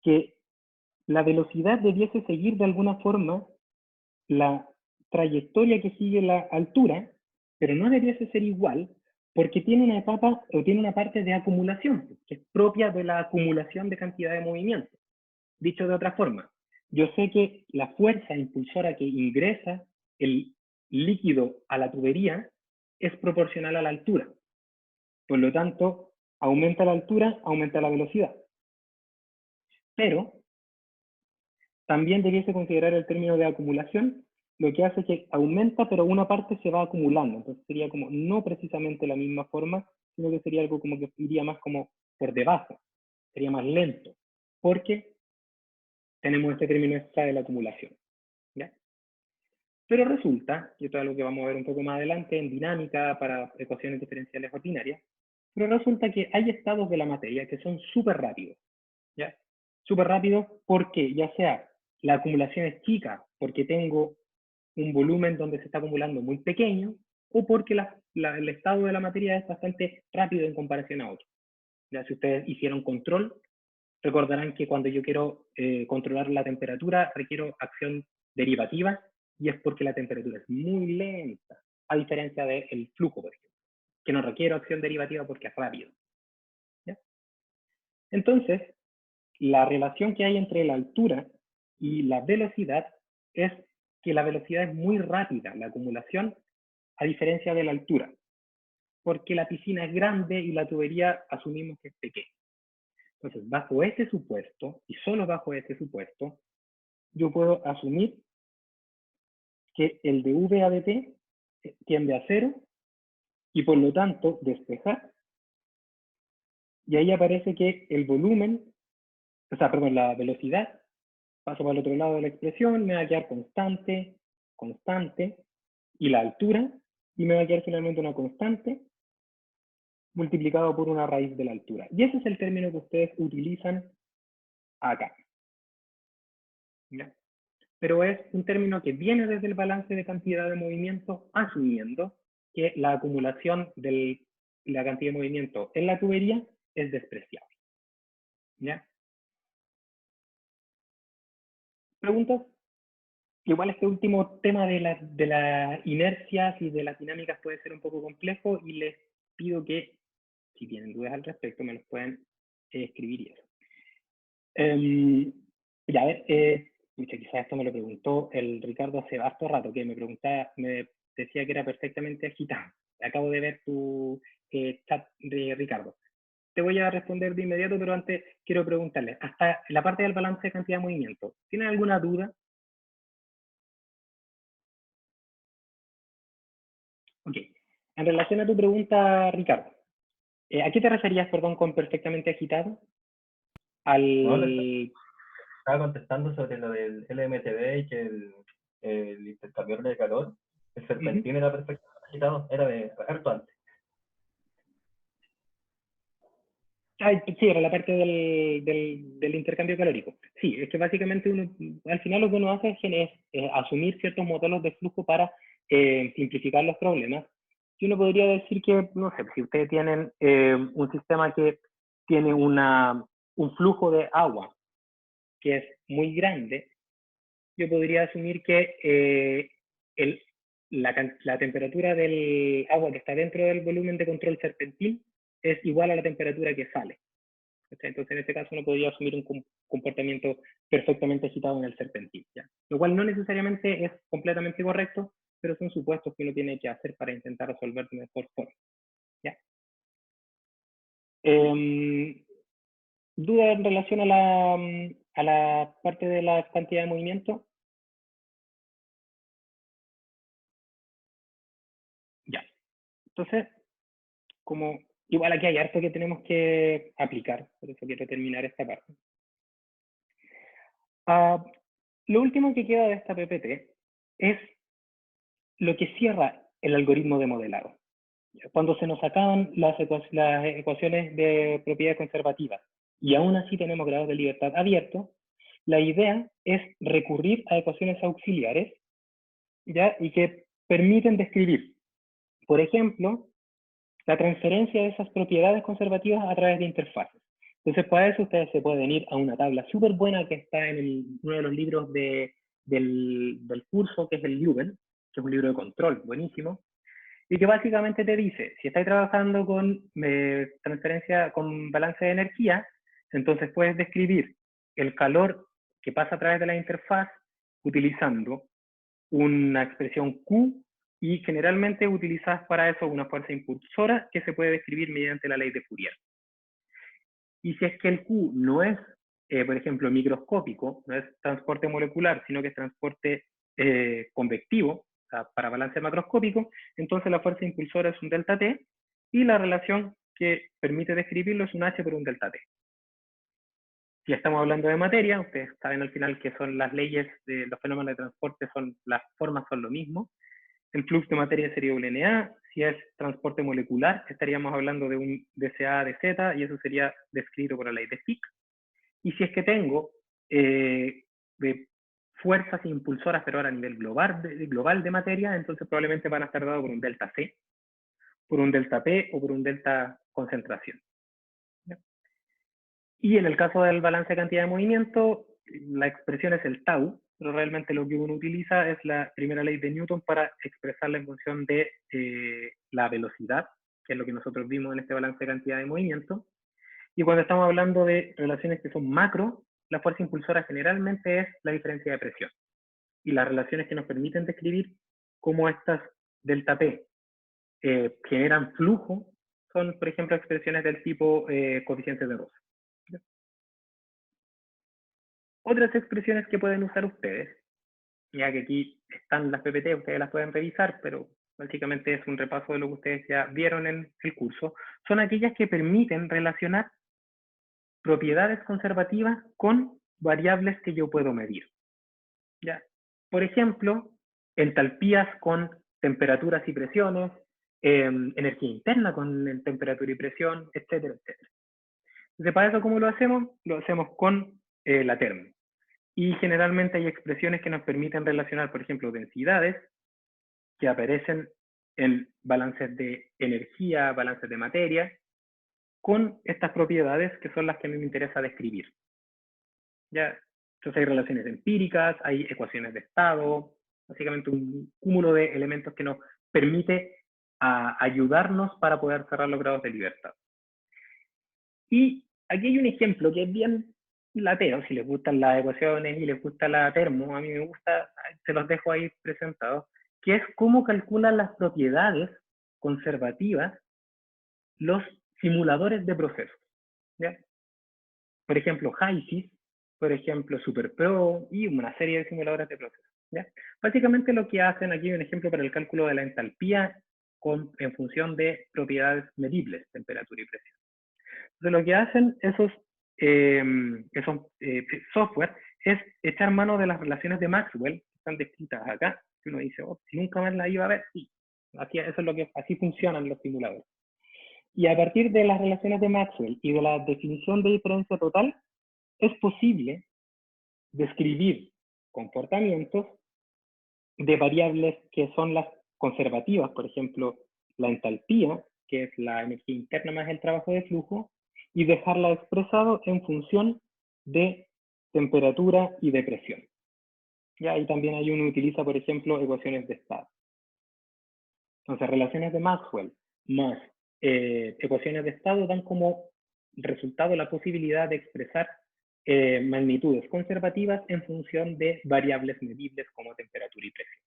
S1: Que la velocidad debiese seguir de alguna forma la trayectoria que sigue la altura, pero no debiese ser igual porque tiene una etapa o tiene una parte de acumulación, que es propia de la acumulación de cantidad de movimiento. Dicho de otra forma, yo sé que la fuerza impulsora que ingresa el líquido a la tubería es proporcional a la altura. Por lo tanto, aumenta la altura, aumenta la velocidad. Pero también debiese considerar el término de acumulación, lo que hace que aumenta, pero una parte se va acumulando. Entonces sería como no precisamente la misma forma, sino que sería algo como que iría más como por debajo, sería más lento, porque tenemos este término extra de la acumulación. ¿Ya? Pero resulta, y esto es algo que vamos a ver un poco más adelante en dinámica para ecuaciones diferenciales ordinarias, pero resulta que hay estados de la materia que son súper rápidos. ¿Ya? Súper rápidos porque ya sea la acumulación es chica, porque tengo un volumen donde se está acumulando muy pequeño, o porque el estado de la materia es bastante rápido en comparación a otro. Ya, si ustedes hicieron control, recordarán que cuando yo quiero controlar la temperatura, requiero acción derivativa, y es porque la temperatura es muy lenta, a diferencia del flujo, por ejemplo, que no requiere acción derivativa porque es rápido. ¿Ya? Entonces, la relación que hay entre la altura y la velocidad es que la velocidad es muy rápida, la acumulación, a diferencia de la altura, porque la piscina es grande y la tubería asumimos que es pequeña. Entonces, bajo ese supuesto, y solo bajo ese supuesto, yo puedo asumir que el de V a dt tiende a 0 y por lo tanto despejar, y ahí aparece que el volumen, o sea, perdón, la velocidad, paso para el otro lado de la expresión, me va a quedar constante, constante, y la altura, y me va a quedar finalmente una constante, multiplicado por una raíz de la altura. Y ese es el término que ustedes utilizan acá. ¿Ya? Pero es un término que viene desde el balance de cantidad de movimiento, asumiendo que la acumulación de la cantidad de movimiento en la tubería es despreciable. ¿Ya? ¿Preguntas? Igual este último tema de las inercias y de las dinámicas puede ser un poco complejo y les pido que, si tienen dudas al respecto, me los pueden escribir y eso. Ya, a ver, quizás esto me lo preguntó el Ricardo hace harto rato, que me preguntaba, me decía que era perfectamente agitado. Acabo de ver tu chat de Ricardo. Te voy a responder de inmediato, pero antes quiero preguntarles, hasta la parte del balance de cantidad de movimiento, ¿tienen alguna duda? Ok. En relación a tu pregunta, Ricardo, ¿a qué te referías, perdón, con perfectamente agitado?
S4: No, estaba contestando sobre lo del LMTB y que el intercambiador de calor, el serpentín era perfectamente agitado, era de harto antes.
S1: Sí, era la parte del intercambio calórico. Sí, es que básicamente al final lo que uno hace es asumir ciertos modelos de flujo para simplificar los problemas. Y uno podría decir que, no sé, si ustedes tienen un sistema que tiene un flujo de agua que es muy grande, yo podría asumir que la temperatura del agua que está dentro del volumen de control serpentil es igual a la temperatura que sale. Entonces, en este caso, uno podría asumir un comportamiento perfectamente agitado en el serpentil, ¿ya? Lo cual no necesariamente es completamente correcto, pero son supuestos que uno tiene que hacer para intentar resolver de mejor forma, ¿ya? ¿Duda en relación a la parte de la cantidad de movimiento? Ya. Entonces, como igual aquí hay harto que tenemos que aplicar, por eso quiero terminar esta parte. Lo último que queda de esta PPT es lo que cierra el algoritmo de modelado. Cuando se nos acaban las ecuaciones de propiedades conservativas y aún así tenemos grados de libertad abiertos, la idea es recurrir a ecuaciones auxiliares, ¿ya? Y que permiten describir, por ejemplo, la transferencia de esas propiedades conservativas a través de interfaces. Entonces, para eso ustedes se pueden ir a una tabla súper buena que está en uno de los libros del curso, que es el Lubel, que es un libro de control buenísimo, y que básicamente te dice, si estáis trabajando con transferencia, con balance de energía, entonces puedes describir el calor que pasa a través de la interfaz utilizando una expresión Q, y generalmente utilizas para eso una fuerza impulsora que se puede describir mediante la ley de Fourier. Y si es que el Q no es, por ejemplo, microscópico, no es transporte molecular, sino que es transporte convectivo, o sea, para balance macroscópico, entonces la fuerza impulsora es un delta T, y la relación que permite describirlo es un H por un delta T. Si estamos hablando de materia, ustedes saben al final que son las leyes de los fenómenos de transporte, las formas son lo mismo. El flux de materia sería un NA. Si es transporte molecular, estaríamos hablando de un dCA de Z, y eso sería descrito por la ley de Fick. Y si es que tengo de fuerzas impulsoras, pero ahora a nivel global de materia, entonces probablemente van a estar dados por un delta C, por un delta P o por un delta concentración. ¿Ya? Y en el caso del balance de cantidad de movimiento, la expresión es el tau, pero realmente lo que uno utiliza es la primera ley de Newton para expresarla en función de la velocidad, que es lo que nosotros vimos en este balance de cantidad de movimiento. Y cuando estamos hablando de relaciones que son macro, la fuerza impulsora generalmente es la diferencia de presión. Y las relaciones que nos permiten describir cómo estas delta P generan flujo son, por ejemplo, expresiones del tipo coeficiente de Rosa. Otras expresiones que pueden usar ustedes, ya que aquí están las PPT, ustedes las pueden revisar, pero básicamente es un repaso de lo que ustedes ya vieron en el curso, son aquellas que permiten relacionar propiedades conservativas con variables que yo puedo medir. ¿Ya? Por ejemplo, entalpías con temperaturas y presiones, energía interna con temperatura y presión, etcétera, etcétera. Entonces, para eso, ¿cómo lo hacemos? Lo hacemos con la termo. Y generalmente hay expresiones que nos permiten relacionar, por ejemplo, densidades que aparecen en balances de energía, balances de materia, con estas propiedades que son las que a mí me interesa describir. ¿Ya? Entonces hay relaciones empíricas, hay ecuaciones de estado, básicamente un cúmulo de elementos que nos permite ayudarnos para poder cerrar los grados de libertad. Y aquí hay un ejemplo que es bien latero, si les gustan las ecuaciones y les gusta la termo, a mí me gusta, se los dejo ahí presentados, que es cómo calculan las propiedades conservativas los simuladores de procesos. ¿Ya? Por ejemplo, HYSYS, por ejemplo, SuperPro y una serie de simuladores de procesos. ¿Ya? Básicamente lo que hacen aquí es un ejemplo para el cálculo de la entalpía en función de propiedades medibles, temperatura y presión. Entonces lo que hacen esos software es echar mano de las relaciones de Maxwell, que están descritas acá, que uno dice, oh, si nunca más la iba a ver, sí. Aquí, eso es lo que, así funcionan los simuladores. Y a partir de las relaciones de Maxwell y de la definición de diferencia total, es posible describir comportamientos de variables que son las conservativas, por ejemplo, la entalpía, que es la energía interna más el trabajo de flujo, y dejarla expresado en función de temperatura y de presión. ¿Ya? Y también hay uno que utiliza, por ejemplo, ecuaciones de estado. Entonces, relaciones de Maxwell más ecuaciones de estado dan como resultado la posibilidad de expresar magnitudes conservativas en función de variables medibles como temperatura y presión.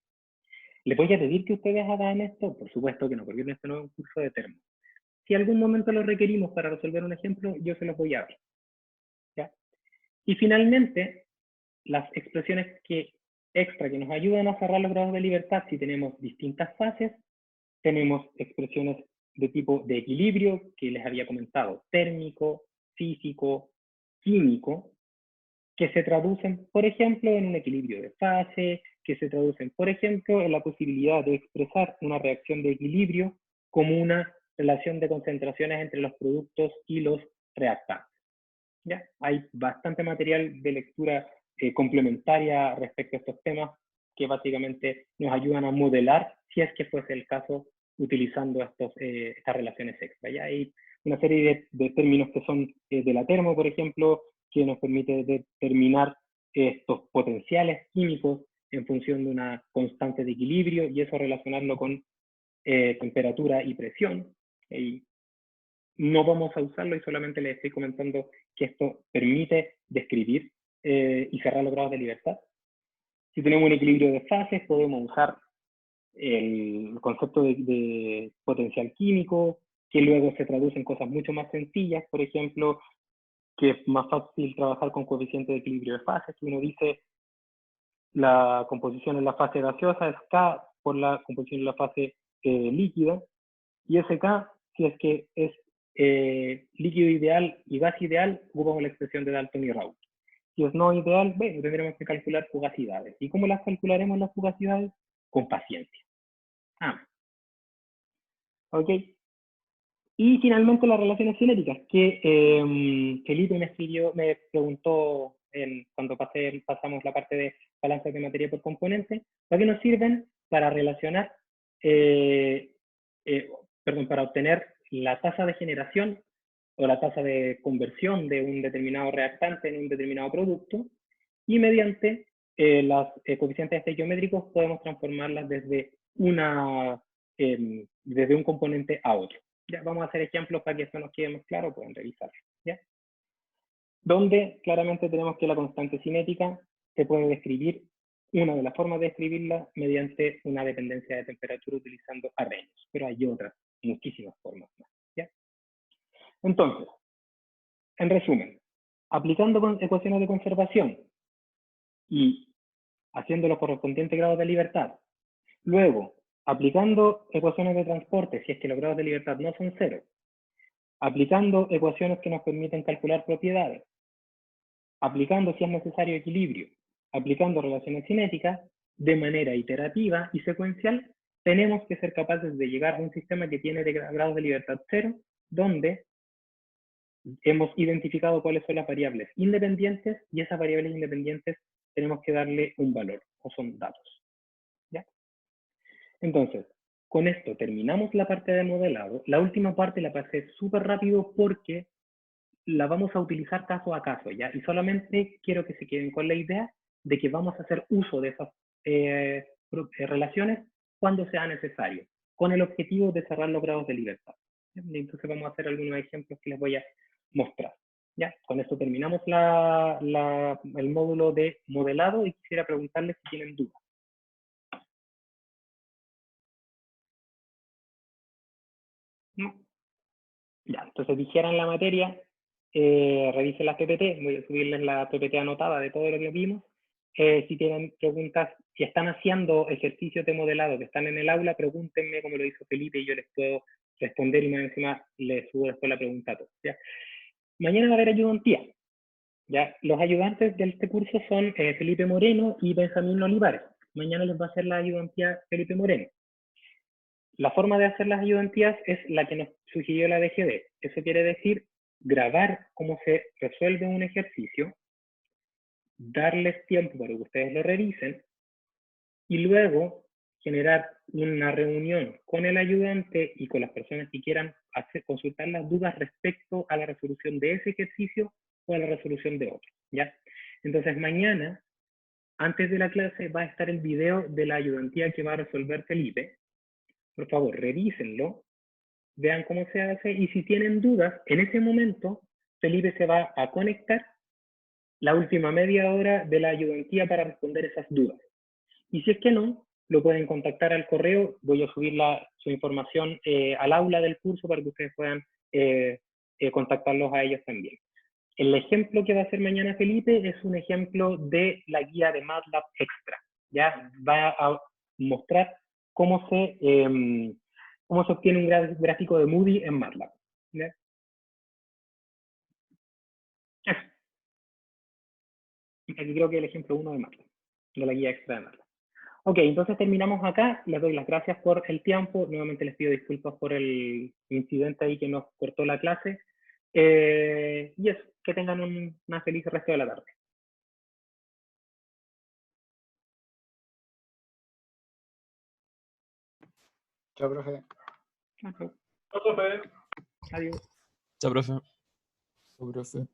S1: ¿Le voy a pedir que ustedes hagan esto? Por supuesto que no, porque esto no es un curso de termo. Si algún momento lo requerimos para resolver un ejemplo, yo se los voy a dar. ¿Ya? Y finalmente, las expresiones extra que nos ayudan a cerrar los grados de libertad, si tenemos distintas fases, tenemos expresiones de tipo de equilibrio, que les había comentado, térmico, físico, químico, que se traducen, por ejemplo, en un equilibrio de fase, que se traducen, por ejemplo, en la posibilidad de expresar una reacción de equilibrio como una relación de concentraciones entre los productos y los reactantes. ¿Ya? Hay bastante material de lectura complementaria respecto a estos temas que básicamente nos ayudan a modelar, si es que fuese el caso, utilizando estas relaciones extra. ¿Ya? Hay una serie de términos que son de la termo, por ejemplo, que nos permite determinar estos potenciales químicos en función de una constante de equilibrio y eso relacionarlo con temperatura y presión. Y no vamos a usarlo y solamente les estoy comentando que esto permite describir y cerrar los grados de libertad. Si tenemos un equilibrio de fases, podemos usar el concepto de potencial químico, que luego se traduce en cosas mucho más sencillas, por ejemplo, que es más fácil trabajar con coeficiente de equilibrio de fases, que uno dice la composición en la fase gaseosa es K por la composición en la fase líquida, y ese K, si es que es líquido ideal y gas ideal, ocupamos la expresión de Dalton y Raoult. Si es no ideal, bueno, tendremos que calcular fugacidades. ¿Y cómo las calcularemos las fugacidades? Con paciencia. ¿Ok? Y finalmente las relaciones cinéticas, que Felipe me preguntó cuando pasamos la parte de balances de materia por componente, ¿para qué nos sirven? Para relacionar, para obtener la tasa de generación o la tasa de conversión de un determinado reactante en un determinado producto, y mediante los coeficientes estequiométricos podemos transformarlas desde un componente a otro. Ya, vamos a hacer ejemplos para que esto nos quede más claro, pueden revisarlo. ¿Ya? Donde claramente tenemos que la constante cinética se puede describir, una de las formas de escribirla, mediante una dependencia de temperatura utilizando arreglos, pero hay otras, muchísimas formas más. ¿Ya? Entonces, en resumen, aplicando ecuaciones de conservación y haciendo los correspondientes grados de libertad, luego aplicando ecuaciones de transporte, si es que los grados de libertad no son cero, aplicando ecuaciones que nos permiten calcular propiedades, aplicando, si es necesario, equilibrio, aplicando relaciones cinéticas, de manera iterativa y secuencial, tenemos que ser capaces de llegar a un sistema que tiene grados de libertad 0, donde hemos identificado cuáles son las variables independientes y esas variables independientes tenemos que darle un valor, o son datos. ¿Ya? Entonces, con esto terminamos la parte de modelado. La última parte la pasé súper rápido porque la vamos a utilizar caso a caso, ¿ya? Y solamente quiero que se queden con la idea de que vamos a hacer uso de esas relaciones cuando sea necesario, con el objetivo de cerrar los grados de libertad. Entonces vamos a hacer algunos ejemplos que les voy a mostrar. ¿Ya? Con esto terminamos el módulo de modelado y quisiera preguntarles si tienen dudas. ¿No? Ya, entonces dijeran la materia, revisen las PPT, voy a subirles la PPT anotada de todo lo que vimos. Si tienen preguntas, si están haciendo ejercicios de modelado que están en el aula, pregúntenme como lo hizo Felipe y yo les puedo responder y más encima les subo después la pregunta a todos. ¿Ya? Mañana va a haber ayudantía. ¿Ya? Los ayudantes de este curso son Felipe Moreno y Benjamín Olivares. Mañana les va a hacer la ayudantía Felipe Moreno. La forma de hacer las ayudantías es la que nos sugirió la DGD. Eso quiere decir grabar cómo se resuelve un ejercicio, darles tiempo para que ustedes lo revisen y luego generar una reunión con el ayudante y con las personas que quieran consultar las dudas respecto a la resolución de ese ejercicio o a la resolución de otro. ¿Ya? Entonces mañana, antes de la clase, va a estar el video de la ayudantía que va a resolver Felipe. Por favor, revísenlo, vean cómo se hace y si tienen dudas, en ese momento Felipe se va a conectar la última media hora de la ayudantía para responder esas dudas. Y si es que no, lo pueden contactar al correo, voy a subir su información al aula del curso para que ustedes puedan contactarlos a ellos también. El ejemplo que va a hacer mañana Felipe es un ejemplo de la guía de MATLAB Extra. Ya va a mostrar cómo se obtiene un gráfico de Moody en MATLAB. ¿Ya? Aquí creo que el ejemplo 1 de MATLAB, de la guía extra de MATLAB. Ok, entonces terminamos acá. Les doy las gracias por el tiempo. Nuevamente les pido disculpas por el incidente ahí que nos cortó la clase. Y eso, que tengan una feliz resto de la tarde.
S6: Chao, profe.
S1: Adiós.
S2: Chao, profe.
S6: Chao, profe.